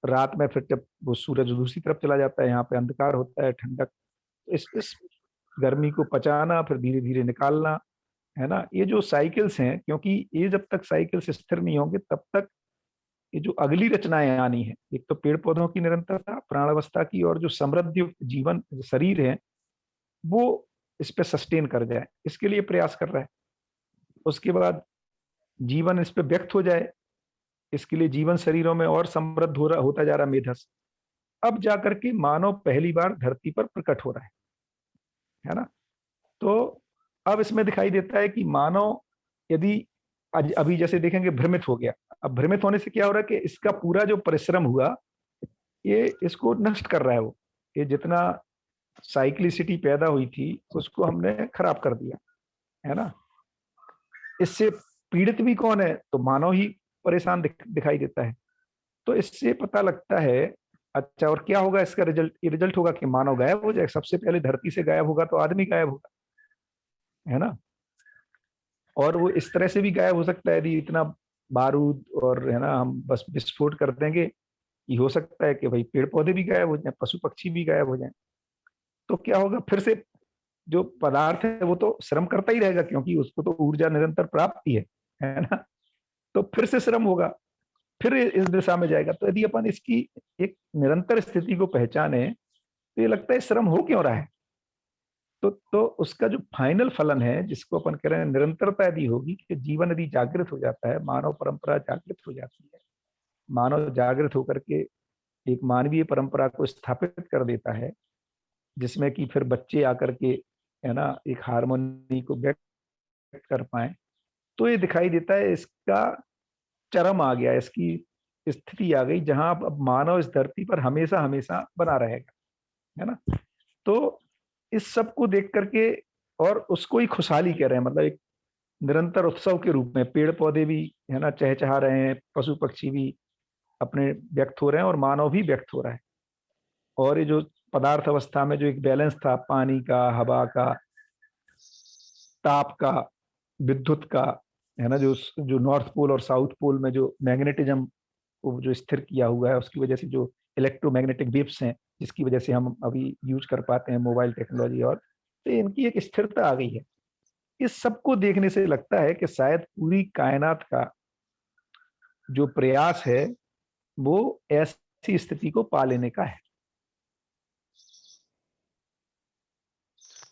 रात में, फिर जब वो सूरज दूसरी तरफ चला जाता है, यहाँ पे अंधकार होता है, ठंडक। इस गर्मी को पचाना, फिर धीरे धीरे निकालना, है ना। ये जो साइकिल्स हैं, क्योंकि ये जब तक साइकिल्स स्थिर नहीं होंगे तब तक ये जो अगली रचनाएं आनी है, एक तो पेड़ पौधों की निरंतरता, प्राणावस्था की, और जो समृद्ध जीवन शरीर है वो इस पे सस्टेन कर जाए, इसके लिए प्रयास कर रहा है। उसके बाद जीवन इस पे व्यक्त हो जाए, इसके लिए जीवन शरीरों में और समृद्ध होता जा रहा मेधस। अब जाकर के मानव पहली बार धरती पर प्रकट हो रहा है ना। तो अब इसमें दिखाई देता है कि मानव यदि अभी जैसे देखेंगे भ्रमित हो गया। अब भ्रमित होने से क्या हो रहा है कि इसका पूरा जो परिश्रम हुआ ये इसको नष्ट कर रहा है। वो ये जितना साइक्लिसिटी पैदा हुई थी उसको हमने खराब कर दिया, है ना। इससे पीड़ित भी कौन है? तो मानव ही परेशान दिखाई देता है। तो इससे पता लगता है, अच्छा और क्या होगा इसका रिजल्ट? ये रिजल्ट होगा कि मानव गायब हो जाए। सबसे पहले धरती से गायब होगा तो आदमी गायब होगा, है ना। और वो इस तरह से भी गायब हो सकता है यदि इतना बारूद और है ना हम बस विस्फोट कर देंगे कि हो सकता है कि भाई पेड़ पौधे भी गायब हो जाएं, पशु पक्षी भी गायब हो जाएं। तो क्या होगा? फिर से जो पदार्थ है वो तो श्रम करता ही रहेगा, क्योंकि उसको तो ऊर्जा निरंतर प्राप्त ही है ना। तो फिर से श्रम होगा, फिर इस दिशा में जाएगा। तो यदि अपन इसकी एक निरंतर स्थिति को पहचाने तो ये लगता है श्रम हो क्यों रहा है। तो उसका जो फाइनल फलन है, जिसको अपन कह रहे हैं निरंतरता यदि होगी, कि जीवन यदि जागृत हो जाता है, मानव परंपरा जागृत हो जाती है, मानव जागृत होकर के एक मानवीय परंपरा को स्थापित कर देता है, जिसमें कि फिर बच्चे आकर के है ना एक हारमोनी को व्यक्त कर पाए, तो ये दिखाई देता है इसका चरम आ गया, इसकी स्थिति आ गई जहां अब मानव इस धरती पर हमेशा हमेशा बना रहेगा, है ना। तो इस सब को देख करके और उसको ही खुशहाली कह रहे हैं, मतलब एक निरंतर उत्सव के रूप में पेड़ पौधे भी है ना चहचहा रहे हैं, पशु पक्षी भी अपने व्यक्त हो रहे हैं और मानव भी व्यक्त हो रहा है। और ये जो पदार्थ अवस्था में जो एक बैलेंस था, पानी का, हवा का, ताप का, विद्युत का, है ना, जो नॉर्थ पोल और साउथ पोल में जो मैग्नेटिज्म को जो स्थिर किया हुआ है, उसकी वजह से जो इलेक्ट्रोमैग्नेटिक वेव्स हैं, जिसकी वजह से हम अभी यूज कर पाते हैं मोबाइल टेक्नोलॉजी, और तो इनकी एक स्थिरता आ गई है। इस सबको देखने से लगता है कि शायद पूरी कायनात का जो प्रयास है वो ऐसी स्थिति को पा लेने का है।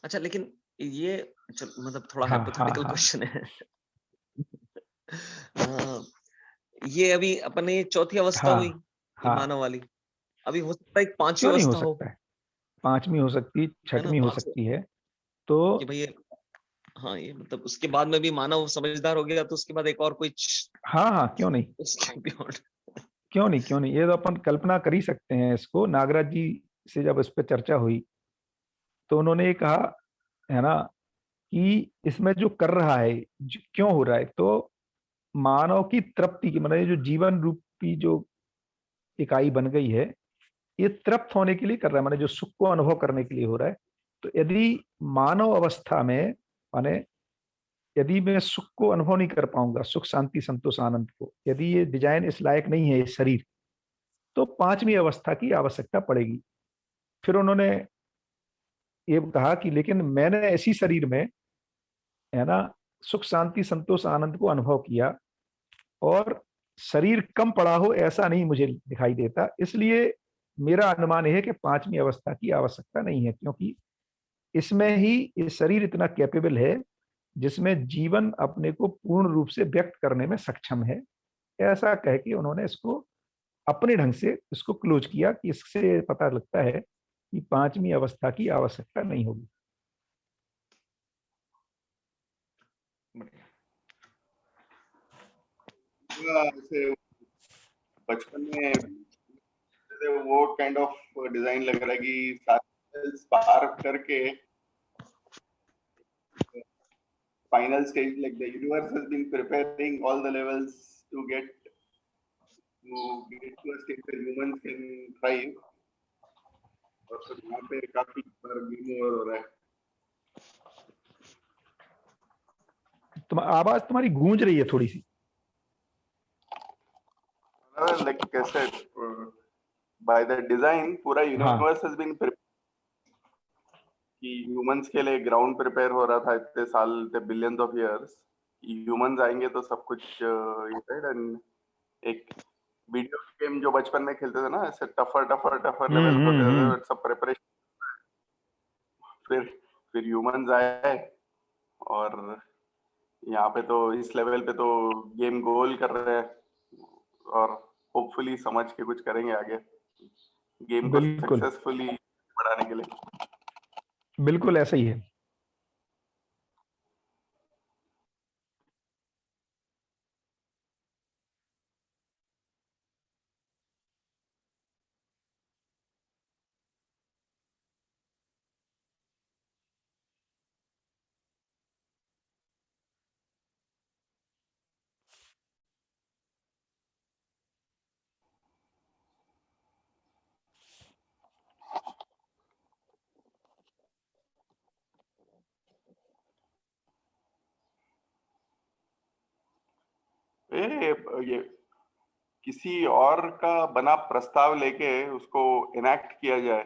अच्छा, लेकिन ये मतलब थोड़ा हाँ, हाइपोथेटिकल हाँ, क्वेश्चन है। ये अभी अपने चौथी अवस्था हुई, हाँ, ये हाँ, मानव वाली। अभी हो सकता है एक पांचवी क्यों नहीं हो अवस्था हो, सकता है? पांचवी हो सकती, है ना? छठवीं हो पांच सकती है। तो कि भाई हाँ, ये मतलब उसके बाद में भी मानव समझदार हो गया तो उसके बाद एक और कोई हाँ, हाँ, क्यों नहीं, उसके beyond। क्यों नहीं, क्यों नहीं, ये तो अपन कल्पना कर ही सकते हैं इसको। नागराज जी से जब इस पर चर्चा हुई तो उन्होंने ये कहा, है ना, कि इसमें जो कर रहा है क्यों हो रहा है, तो मानव की तृप्ति की, मतलब ये जो जीवन रूपी जो इकाई बन गई है, ये तृप्त होने के लिए कर रहा है, माने जो सुख को अनुभव करने के लिए हो रहा है। तो यदि मानव अवस्था में, माने यदि मैं सुख को अनुभव नहीं कर पाऊंगा, सुख शांति संतोष आनंद को, यदि ये डिजाइन इस लायक नहीं है ये शरीर, तो पांचवी अवस्था की आवश्यकता पड़ेगी। फिर उन्होंने ये कहा कि लेकिन मैंने ऐसी शरीर में, है ना, सुख शांति संतोष आनंद को अनुभव किया और शरीर कम पड़ा हो ऐसा नहीं मुझे दिखाई देता, इसलिए मेरा अनुमान यह है कि पांचवी अवस्था की आवश्यकता नहीं है, क्योंकि इसमें ही ये शरीर इतना कैपेबल है जिसमें जीवन अपने को पूर्ण रूप से व्यक्त करने में सक्षम है। ऐसा कह के उन्होंने इसको अपने ढंग से इसको क्लोज किया कि इससे पता लगता है कि पांचवी अवस्था की आवश्यकता नहीं होगी। ऐसे बचपन में वो काइंड ऑफ डिजाइन लग रहा है कि सारे पार करके final stage, like the universe has been preparing all the levels to get to a state where humans can thrive, और फिर यहाँ पे काफी बार गेम ओवर हो रहा है। आवाज तुम्हारी गूंज रही है थोड़ी सी। Like I said, by the design पूरा universe has been prepared कि ह्यूमंस के लिए ग्राउंड प्रिपेयर हो रहा था इतने साल, इतने बिलियंस ऑफ इयर्स। ह्यूमंस आएंगे तो सब कुछ ये साइड, एंड एक वीडियो गेम जो बचपन में खेलते थे ना, ऐसे टफर टफर टफर लेवल होते थे, सब प्रिपरेशन। फिर ह्यूमंस आए और यहाँ पे तो इस लेवल पे तो गेम गोल कर रहे हैं और होपफुली समझ के कुछ करेंगे आगे गेम को सक्सेसफुली बढ़ाने के लिए। बिल्कुल ऐसा ही है। ये किसी और का बना प्रस्ताव लेके उसको इनैक्ट किया जाए,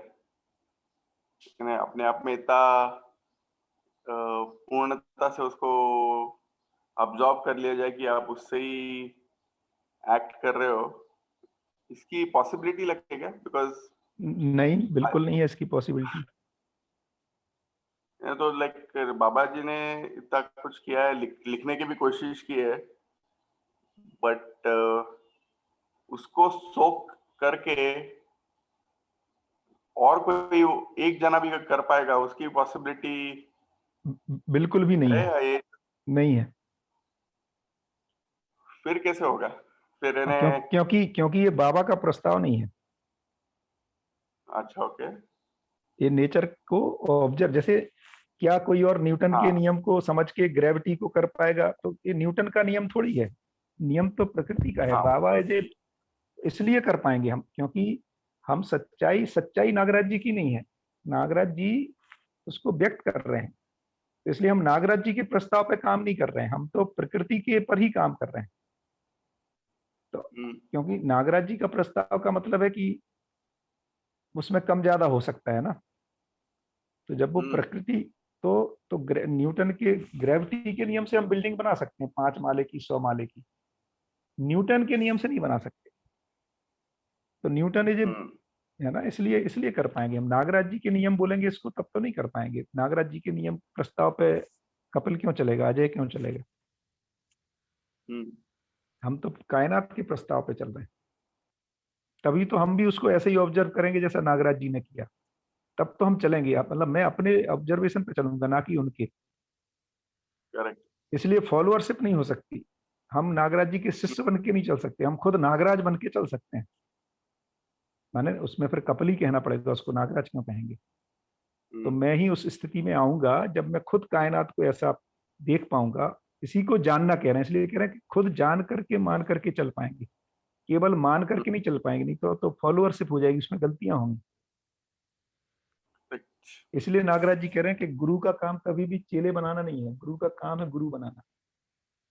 अपने आप में इतना पूर्णता से उसको अब्सॉर्ब कर लिया जाए कि आप उससे ही एक्ट कर रहे हो, इसकी पॉसिबिलिटी लगती है क्या? बिकॉज नहीं, बिल्कुल नहीं है इसकी पॉसिबिलिटी। तो लाइक बाबा जी ने इतना कुछ किया है, लिखने की भी कोशिश की है, बट उसको सोक करके और कोई एक जना भी कर पाएगा, उसकी पॉसिबिलिटी बिल्कुल भी नहीं है, ये नहीं है। फिर कैसे होगा? फिर इन्हें क्योंकि ये बाबा का प्रस्ताव नहीं है। अच्छा, ओके। ये नेचर को ऑब्जर्व, जैसे क्या कोई और न्यूटन के नियम को समझ के ग्रेविटी को कर पाएगा? तो ये न्यूटन का नियम थोड़ी है, नियम तो प्रकृति का है। बाबा ये इसलिए कर पाएंगे हम, क्योंकि हम सच्चाई नागराज जी की नहीं है, नागराज जी उसको व्यक्त कर रहे हैं। तो इसलिए हम नागराज जी के प्रस्ताव पे काम नहीं कर रहे हैं, हम तो प्रकृति के पर ही काम कर रहे हैं। तो क्योंकि नागराज जी का प्रस्ताव का मतलब है कि उसमें कम ज्यादा हो सकता है ना। तो जब वो प्रकृति तो न्यूटन के ग्रेविटी के नियम से हम बिल्डिंग बना सकते हैं 5 माले की, 100 माले की, न्यूटन के नियम से नहीं बना सकते। तो न्यूटन है ना, इसलिए कर पाएंगे हम। नागराज जी के नियम बोलेंगे इसको तब तो नहीं कर पाएंगे। नागराज जी के नियम प्रस्ताव पे कपिल क्यों चलेगा, अजय क्यों चलेगा? हम तो कायनात के प्रस्ताव पे चल रहे हैं, तभी तो हम भी उसको ऐसे ही ऑब्जर्व करेंगे जैसा नागराज जी ने किया, तब तो हम चलेंगे। मतलब मैं अपने ऑब्जर्वेशन पे चलूंगा, ना कि उनके। करेक्ट। इसलिए फॉलोअरशिप नहीं हो सकती। हम नागराज जी के शिष्य बन के नहीं चल सकते, हम खुद नागराज बन के चल सकते हैं। माने उसमें फिर कपिल ही कहना पड़ेगा, उसको नागराज क्यों कहेंगे? तो मैं ही उस स्थिति में आऊंगा जब मैं खुद कायनात को ऐसा देख पाऊंगा। इसी को जानना कह रहे हैं, इसलिए कह रहे हैं कि खुद जान करके मान करके चल पाएंगे। केवल मान करके नहीं चल पाएंगे, नहीं तो फॉलोअरशिप हो जाएगी, उसमें गलतियां होंगी। इसलिए नागराज जी कह रहे हैं कि गुरु का काम कभी भी चेले बनाना नहीं है, गुरु का काम है गुरु बनाना,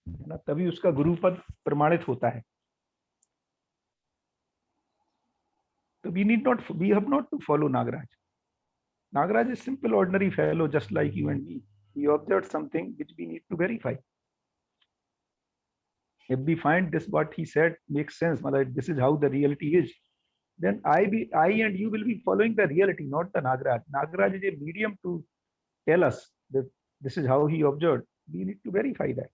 है ना, तभी उसका गुरु पद प्रमाणित होता है। तो we have not to follow Nagaraj. Nagaraj is simple ordinary fellow just like you and me. He observed something which we need to verify. If we find this what he said makes sense, this is how the reality is, then I and you will be following the reality, not the Nagaraj. Nagaraj is a medium to tell us that this is how he observed. We need to verify that.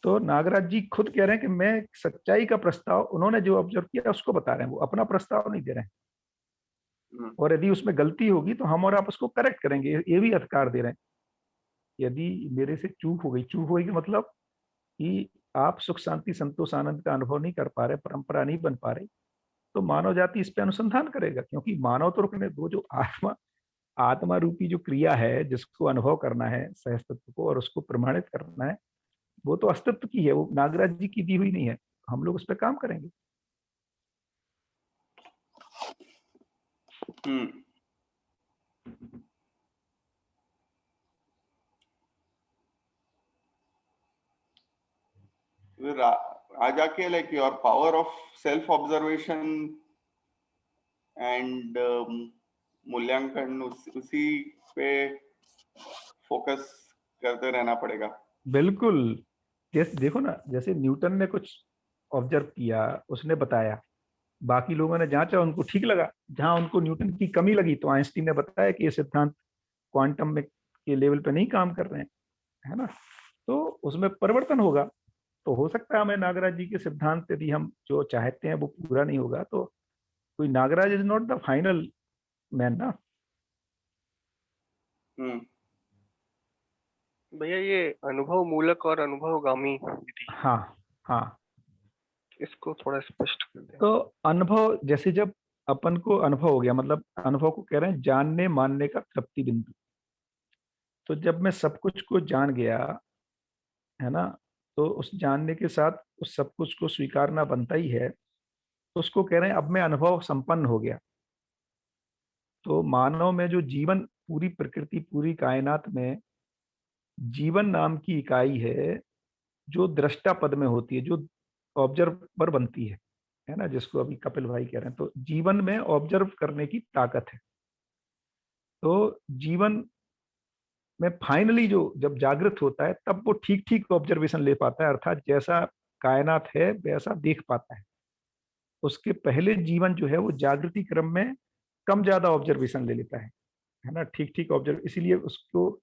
तो नागराज जी खुद कह रहे हैं कि मैं सच्चाई का प्रस्ताव, उन्होंने जो ऑब्जर्व किया उसको बता रहे हैं, वो अपना प्रस्ताव नहीं दे रहे हैं। और यदि उसमें गलती होगी तो हम और आप उसको करेक्ट करेंगे, ये भी अधिकार दे रहे हैं। यदि मेरे से चूक हो गई का मतलब कि आप सुख शांति संतोष आनंद का अनुभव नहीं कर पा रहे, परंपरा नहीं बन पा रही, तो मानव जाति इस पे अनुसंधान करेगा। क्योंकि मानव तो रुकने दो, जो आत्मा रूपी जो क्रिया है जिसको अनुभव करना है सहस्तित्व को और उसको प्रमाणित करना है, वो तो अस्तित्व की है, वो नागराज जी की दी हुई नहीं है। हम लोग उस पर काम करेंगे। आ जाके like your power of self observation and मूल्यांकन, उसी पे फोकस करते रहना पड़ेगा। बिल्कुल। जैसे देखो ना, जैसे न्यूटन ने कुछ ऑब्जर्व किया, उसने बताया, बाकी लोगों ने जांचा, उनको ठीक लगा। जहां उनको न्यूटन की कमी लगी तो आइंस्टीन ने बताया कि ये सिद्धांत क्वांटम में के लेवल पे नहीं काम कर रहे हैं, है ना। तो उसमें परिवर्तन होगा। तो हो सकता है हमें नागराज जी के सिद्धांत यदि हम जो चाहते हैं वो पूरा नहीं होगा, तो कोई Nagraj is not the final man ना। भैया ये अनुभव मूलक और अनुभवगामी विधि, हाँ, इसको थोड़ा स्पष्ट कर दें। तो अनुभव, जैसे जब अपन को अनुभव हो गया, मतलब अनुभव को कह रहे हैं जानने मानने का तृप्ति बिंदु। तो जब मैं सब कुछ को जान गया, है ना, तो उस जानने के साथ उस सब कुछ को स्वीकारना बनता ही है। तो उसको कह रहे हैं अब मैं अनुभव संपन्न हो गया। तो मानव में जो जीवन पूरी प्रकृति, पूरी कायनात में जीवन नाम की इकाई है जो दृष्टा पद में होती है, जो ऑब्जर्वर बनती है ना, जिसको अभी कपिल भाई कह रहे हैं। तो जीवन में ऑब्जर्व करने की ताकत है। तो जीवन में फाइनली जो जब जागृत होता है तब वो ठीक ठीक ऑब्जर्वेशन ले पाता है, अर्थात जैसा कायनात है वैसा देख पाता है। उसके पहले जीवन जो है वो जागृति क्रम में कम ज्यादा ऑब्जर्वेशन ले लेता है ना, ठीक ठीक ऑब्जर्व, इसीलिए उसको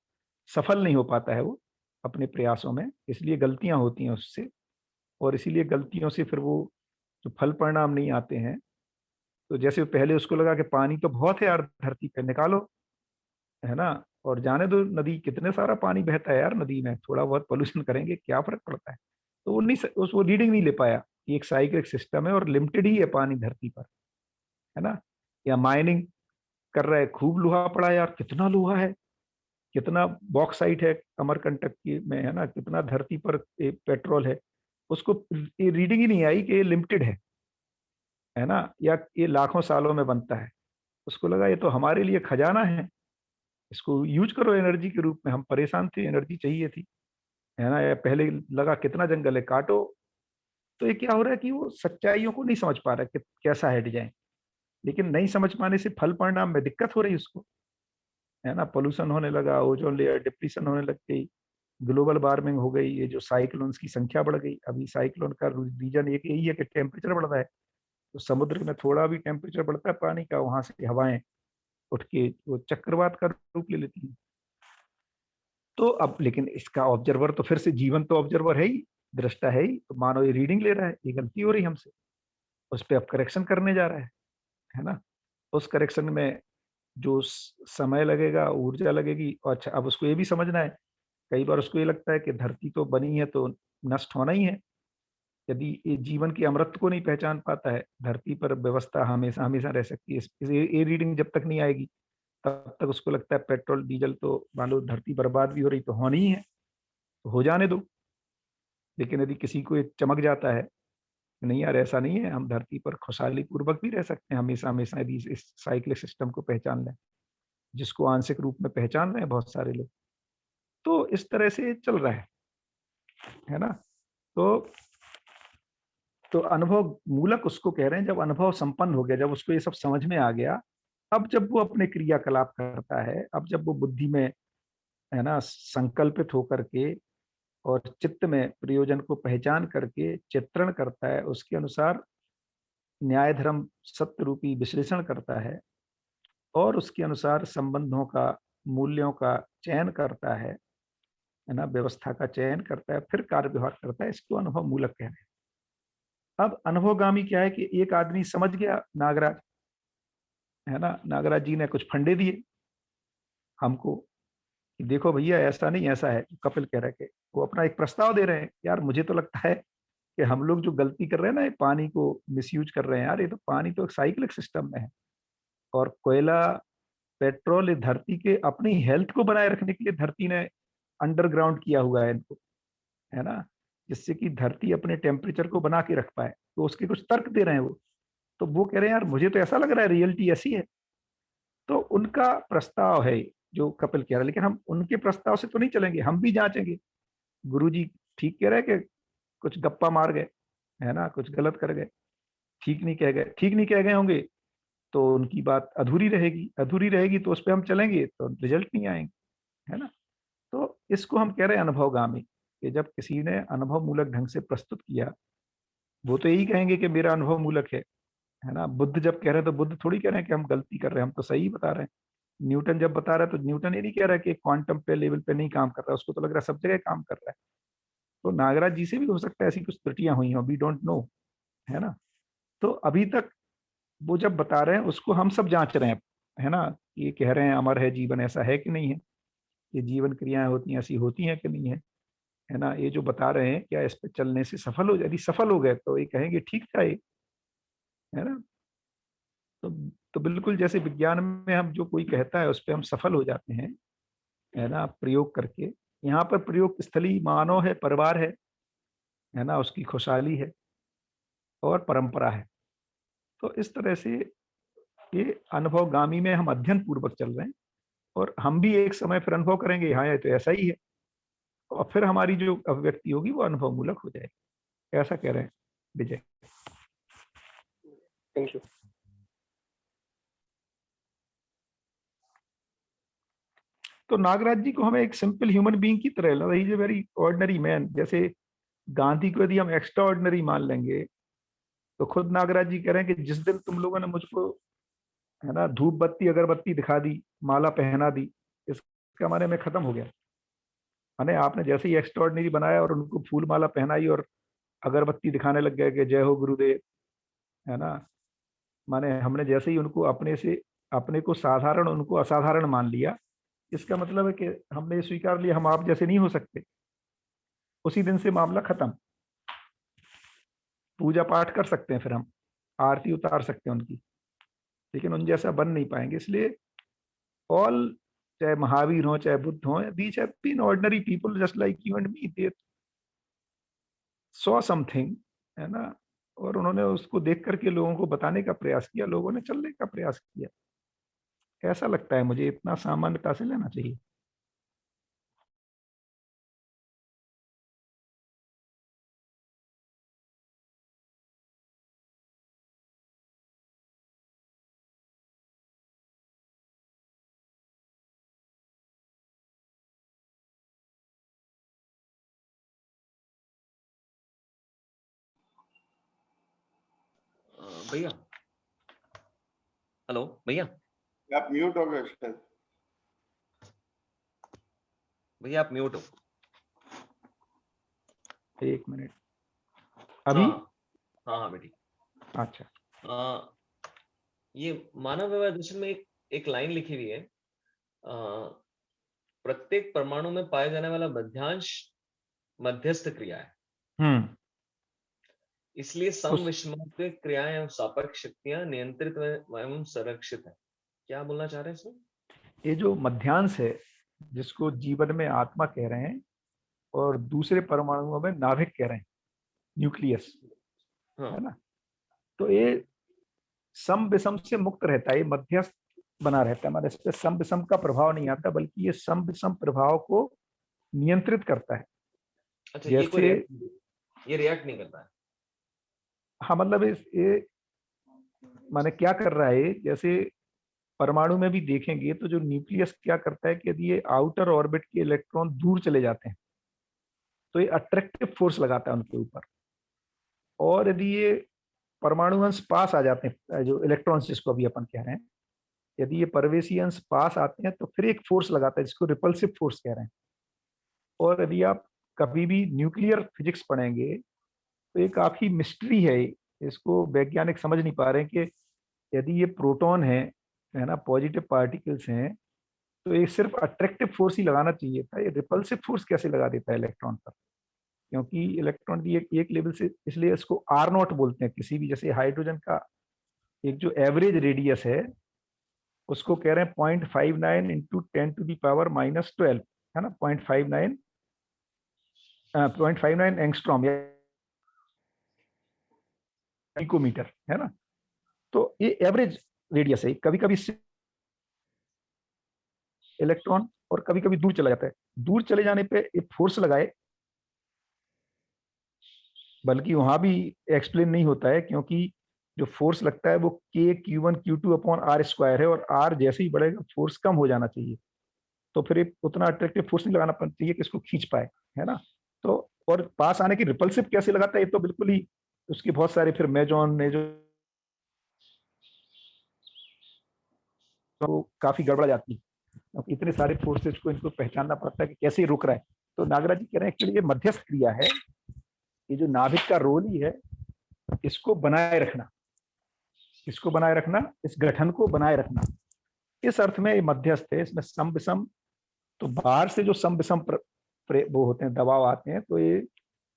सफल नहीं हो पाता है वो अपने प्रयासों में, इसलिए गलतियां होती हैं उससे, और इसीलिए गलतियों से फिर वो जो फल परिणाम नहीं आते हैं। तो जैसे पहले उसको लगा कि पानी तो बहुत है यार धरती पे, निकालो, है ना, और जाने दो नदी, कितने सारा पानी बहता है यार नदी में, थोड़ा बहुत पोल्यूशन करेंगे क्या फर्क पड़ता है। तो वो नहीं, वो रीडिंग नहीं ले पाया कि एक साइक्लिक सिस्टम है और लिमिटेड ही है पानी धरती पर, है ना। या माइनिंग कर रहा है, खूब लोहा पड़ा है यार, कितना लोहा है, कितना बॉक्साइट है अमरकंटक की में, है ना, कितना धरती पर पेट्रोल है, उसको ये रीडिंग ही नहीं आई कि ये लिमिटेड है ना, या ये लाखों सालों में बनता है। उसको लगा ये तो हमारे लिए खजाना है, इसको यूज करो एनर्जी के रूप में, हम परेशान थे, एनर्जी चाहिए थी, है ना। या पहले लगा कितना जंगल है, काटो। तो ये क्या हो रहा है कि वो सच्चाइयों को नहीं समझ पा रहा कि कैसा है डिजाइन, लेकिन नहीं समझ पाने से फल परिणाम में दिक्कत हो रही उसको, है ना। पोल्यूशन होने लगा, ओजोन लेयर डिप्लीशन होने लग गई, ग्लोबल वार्मिंग हो गई, ये जो साइक्लोन्स की संख्या बढ़ गई। अभी साइक्लोन का रीजन एक यही है कि टेम्परेचर बढ़ रहा है, तो समुद्र में थोड़ा भी टेम्परेचर बढ़ता है पानी का, वहां से हवाएं उठ के वो चक्रवात का रूप ले लेती हैं। तो अब लेकिन इसका ऑब्जर्वर तो फिर से जीवन तो ऑब्जर्वर है ही, दृष्टा है ही, तो मानो ये रीडिंग ले रहा है, ये गलती हो रही है हमसे, उस पर अब करेक्शन करने जा रहा है ना। उस करेक्शन में जो समय लगेगा, ऊर्जा लगेगी, और अच्छा अब उसको ये भी समझना है, कई बार उसको ये लगता है कि धरती तो बनी है तो नष्ट होना ही है। यदि ये जीवन की अमृत को नहीं पहचान पाता है, धरती पर व्यवस्था हमेशा हमेशा रह सकती है, ये रीडिंग जब तक नहीं आएगी तब तक उसको लगता है पेट्रोल डीजल तो मान लो धरती बर्बाद भी हो रही तो होनी ही है, तो हो जाने दो। लेकिन यदि किसी को ये चमक जाता है नहीं यार ऐसा नहीं है, हम धरती पर खुशहाली पूर्वक भी रह सकते हैं हमेशा हमेशा, यदि इस साइक्लिक सिस्टम को पहचान लें, जिसको आंशिक रूप में पहचान रहे हैं बहुत सारे लोग। तो इस तरह से चल रहा है ना। तो अनुभव मूलक उसको कह रहे हैं, जब अनुभव संपन्न हो गया, जब उसको ये सब समझ में आ गया, अब जब वो अपने क्रियाकलाप करता है, अब जब वो बुद्धि में, है ना, संकल्पित होकर के और चित्त में प्रयोजन को पहचान करके चित्रण करता है, उसके अनुसार न्याय धर्म सत्य रूपी विश्लेषण करता है, और उसके अनुसार संबंधों का, मूल्यों का चयन करता है ना, व्यवस्था का चयन करता है, फिर कार्य व्यवहार करता है, इसको अनुभव मूलक कह रहे हैं। अब अनुभवगामी क्या है कि एक आदमी समझ गया, नागराज, है ना, नागराज जी ने कुछ फंडे दिए हमको कि देखो भैया ऐसा नहीं ऐसा है, कपिल कह रहे कि वो अपना एक प्रस्ताव दे रहे हैं। यार मुझे तो लगता है कि हम लोग जो गलती कर रहे हैं ना, ये पानी को मिसयूज कर रहे हैं यार, ये तो पानी तो एक साइक्लिक सिस्टम में है, और कोयला पेट्रोल इस धरती के अपनी हेल्थ को बनाए रखने के लिए धरती ने अंडरग्राउंड किया हुआ है इनको, है ना, जिससे कि धरती अपने टेम्परेचर को बना के रख पाए। तो उसके कुछ तर्क दे रहे हैं वो, तो वो कह रहे हैं यार मुझे तो ऐसा लग रहा है रियलिटी ऐसी है। तो उनका प्रस्ताव है जो कपिल कह रहा है, लेकिन हम उनके प्रस्ताव से तो नहीं चलेंगे, हम भी जांचेंगे। गुरुजी ठीक कह रहे हैं कि कुछ गप्पा मार गए, है ना, कुछ गलत कर गए, ठीक नहीं कह गए, ठीक नहीं कह गए होंगे तो उनकी बात अधूरी रहेगी, अधूरी रहेगी तो उस पर हम चलेंगे तो रिजल्ट नहीं आएंगे, है ना। तो इसको हम कह रहे हैं अनुभवगामी, कि जब किसी ने अनुभव मूलक ढंग से प्रस्तुत किया, वो तो यही कहेंगे कि मेरा अनुभव मूलक है ना। बुद्ध जब कह रहे हैं तो बुद्ध थोड़ी कह रहे हैं कि हम गलती कर रहे हैं, हम तो सही बता रहे हैं। न्यूटन जब बता रहा है तो न्यूटन ये नहीं कह रहा है कि क्वांटम पे लेवल पे नहीं काम कर रहा है, उसको तो लग रहा है सब जगह काम कर रहा है। तो नागराज जी से भी हो सकता है ऐसी कुछ त्रुटियां हुई हो, वी डोंट नो, है ना। तो अभी तक वो जब बता रहे हैं उसको हम सब जांच रहे हैं, है ना। ये कह रहे हैं अमर है जीवन, ऐसा है कि नहीं है, ये जीवन क्रियाएं होती हैं ऐसी होती हैं कि नहीं है ना। ये जो बता रहे हैं क्या इस पे चलने से सफल हो, यदि सफल हो गए तो ये कहेंगे ठीक था ये, है ना। तो तो बिल्कुल जैसे विज्ञान में हम जो कोई कहता है उस पर हम सफल हो जाते हैं, है ना, प्रयोग करके। यहाँ पर प्रयोग स्थली मानव है, परिवार है ना, उसकी खुशहाली है और परंपरा है। तो इस तरह से ये अनुभवगामी में हम अध्ययन पूर्वक चल रहे हैं, और हम भी एक समय फिर अनुभव करेंगे, हाँ ये तो ऐसा ही है, और फिर हमारी जो अभिव्यक्ति होगी वो अनुभव मूलक हो जाएगी। ऐसा कह रहे हैं विजय। Thank you. तो नागराज जी को हमें एक सिंपल ह्यूमन बीइंग की तरह, he is a very ordinary man. जैसे गांधी को यदि हम एक्स्ट्रा ऑर्डिनरी मान लेंगे, तो खुद नागराज जी कह रहे हैं कि जिस दिन तुम लोगों ने मुझको, है ना, धूप बत्ती अगरबत्ती दिखा दी, माला पहना दी, इसका माने मैं खत्म हो गया। माने आपने जैसे ही एक्स्ट्रा ऑर्डिनरी बनाया और उनको फूल माला पहनाई और अगरबत्ती दिखाने लग गए कि जय हो गुरुदेव, है ना, माने हमने जैसे ही उनको अपने को साधारण, उनको असाधारण मान लिया, इसका मतलब है कि हमने स्वीकार लिया हम आप जैसे नहीं हो सकते। उसी दिन से मामला खत्म। पूजा पाठ कर सकते हैं, फिर हम आरती उतार सकते हैं उनकी, लेकिन उन जैसा बन नहीं पाएंगे। इसलिए ऑल, चाहे महावीर हो चाहे बुद्ध हो, these have been ordinary people just like you and me. They saw something, है ना, और उन्होंने उसको देख करके लोगों को बताने का प्रयास किया, लोगों ने चलने का प्रयास किया। ऐसा लगता है मुझे, इतना सामान्यता से लेना चाहिए। भैया, हेलो भैया। आप म्यूट हो गए शायद। भैया आप म्यूट हो। एक मिनट, अभी? हाँ हाँ बेटी। अच्छा, ये मानव व्यवहार दर्शन में एक लाइन लिखी हुई है, प्रत्येक परमाणु में पाए जाने वाला मध्यांश मध्यस्थ क्रिया है, इसलिए समविषमात्मक क्रियाएं एवं सापेक्ष शक्तियां नियंत्रित एवं संरक्षित है। क्या बोलना चाह रहे हैं इसमें? ये जो मध्यांश है, जिसको जीवन में आत्मा कह रहे हैं और दूसरे परमाणुओं में नाभिक कह रहे हैं, न्यूक्लियस, है ना, तो ये सम विषम से मुक्त रहता है, ये मध्यस्थ बना रहता है। हमारे इस पे सम विषम का प्रभाव नहीं आता, बल्कि ये सम विषम प्रभाव को नियंत्रित करता है। अच्छा, जैसे ये रिएक्ट नहीं करता है। हाँ, मतलब ये माने क्या कर रहा है, जैसे परमाणु में भी देखेंगे तो जो न्यूक्लियस क्या करता है कि यदि ये आउटर ऑर्बिट के इलेक्ट्रॉन दूर चले जाते हैं तो ये अट्रैक्टिव फोर्स लगाता है उनके ऊपर, और यदि ये परमाणु अंश पास आ जाते हैं, जो इलेक्ट्रॉन्स जिसको अभी अपन कह रहे हैं, यदि ये परवेशी अंश पास आते हैं तो फिर एक फोर्स लगाता है जिसको रिपल्सिव फोर्स कह रहे हैं। और यदि आप कभी भी न्यूक्लियर फिजिक्स पढ़ेंगे तो ये काफी मिस्ट्री है, इसको वैज्ञानिक समझ नहीं पा रहे हैं कि यदि ये प्रोटॉन है ना, पॉजिटिव पार्टिकल्स हैं, तो ये सिर्फ अट्रैक्टिव फोर्स ही लगाना चाहिए था, ये रिपल्सिव फोर्स कैसे लगा देता है इलेक्ट्रॉन पर? क्योंकि इलेक्ट्रॉन की एक लेवल से, इसलिए इसको आर नॉट बोलते हैं। किसी भी, जैसे हाइड्रोजन का एक जो एवरेज रेडियस है उसको कह रहे हैं 0.59 इंटू 10⁻⁻12, है ना, 0.59 एंगस्ट्रॉम या पिकोमीटर, है ना। तो ये एवरेज रेडियस है। कभी कभी इलेक्ट्रॉन और कभी कभी दूर चला जाता है, दूर चले जाने पे एक फोर्स लगाए, बल्कि वहां भी एक्सप्लेन नहीं होता है, क्योंकि जो फोर्स लगता है वो K(Q1Q2/r² है, और आर जैसे ही बढ़ेगा फोर्स कम हो जाना चाहिए, तो फिर एक उतना अट्रैक्टिव फोर्स नहीं लगाना चाहिए कि इसको खींच पाए, है ना। तो और पास आने की रिपल्सिव कैसे लगाता है, ये तो बिल्कुल ही उसकी बहुत सारे फिर मेजॉन ने जो तो काफी गड़बड़ा जाती है, क्योंकि इतने सारे फोर्सेज को इनको पहचानना पड़ता है कि कैसे रुक रहा है। तो नागराज जी कह रहे हैं एक्चुअली ये मध्यस्थ क्रिया है, ये जो नाभिक का रोल ही है इसको बनाए रखना, इसको बनाए रखना, इस गठन को बनाए रखना, इस अर्थ में ये मध्यस्थ है। इसमें सम विषम, तो बाहर से जो सम विषम वो होते हैं, दबाव आते हैं, तो ये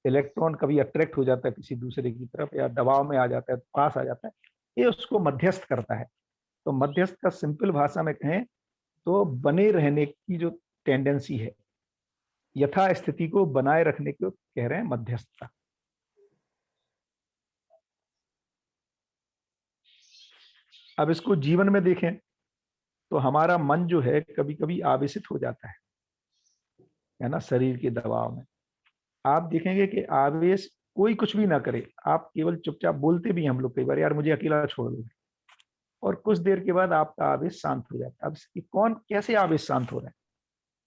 इलेक्ट्रॉन कभी अट्रैक्ट हो जाता है किसी दूसरे की तरफ या दबाव में आ जाता है, पास आ जाता है, ये उसको मध्यस्थ करता है। तो मध्यस्थ का सिंपल भाषा में कहें तो बने रहने की जो टेंडेंसी है, यथा स्थिति को बनाए रखने को कह रहे हैं मध्यस्थता। अब इसको जीवन में देखें तो हमारा मन जो है कभी कभी आवेशित हो जाता है ना, शरीर के दबाव में। आप देखेंगे कि आवेश कोई कुछ भी ना करे, आप केवल चुपचाप बोलते भी हैं हम लोग कई बार, यार मुझे अकेला छोड़ दो, और कुछ देर के बाद आपका आवेश शांत हो जाता है। अब कौन कैसे आवेश शांत हो रहा है?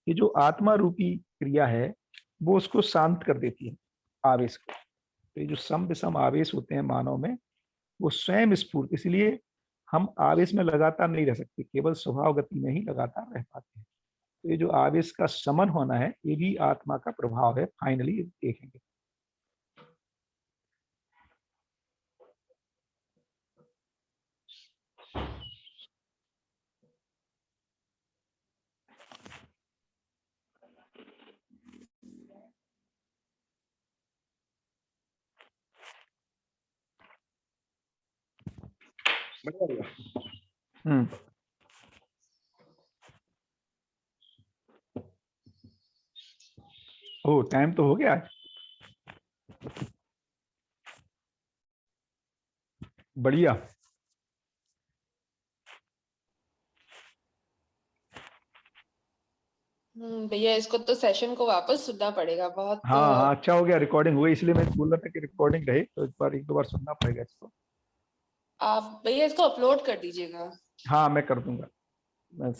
ये जो आत्मा रूपी क्रिया है वो उसको शांत कर देती है आवेश को। तो ये जो सम विषम आवेश होते हैं मानव में, वो स्वयं स्फूर्त, इसलिए हम आवेश में लगातार नहीं रह सकते, केवल स्वभाव गति में ही लगातार रह पाते हैं। तो ये जो आवेश का शमन होना है, ये भी आत्मा का प्रभाव है, फाइनली देखेंगे। ओ टाइम तो हो गया आज, बढ़िया। भैया इसको तो सेशन को वापस सुनना पड़ेगा बहुत। हाँ हाँ, अच्छा हो गया रिकॉर्डिंग हुई, इसलिए मैं बोल रहा था कि रिकॉर्डिंग रहे तो एक दो बार सुनना पड़ेगा इसको। आप भैया इसको अपलोड कर दीजिएगा। हाँ मैं कर दूंगा। मैं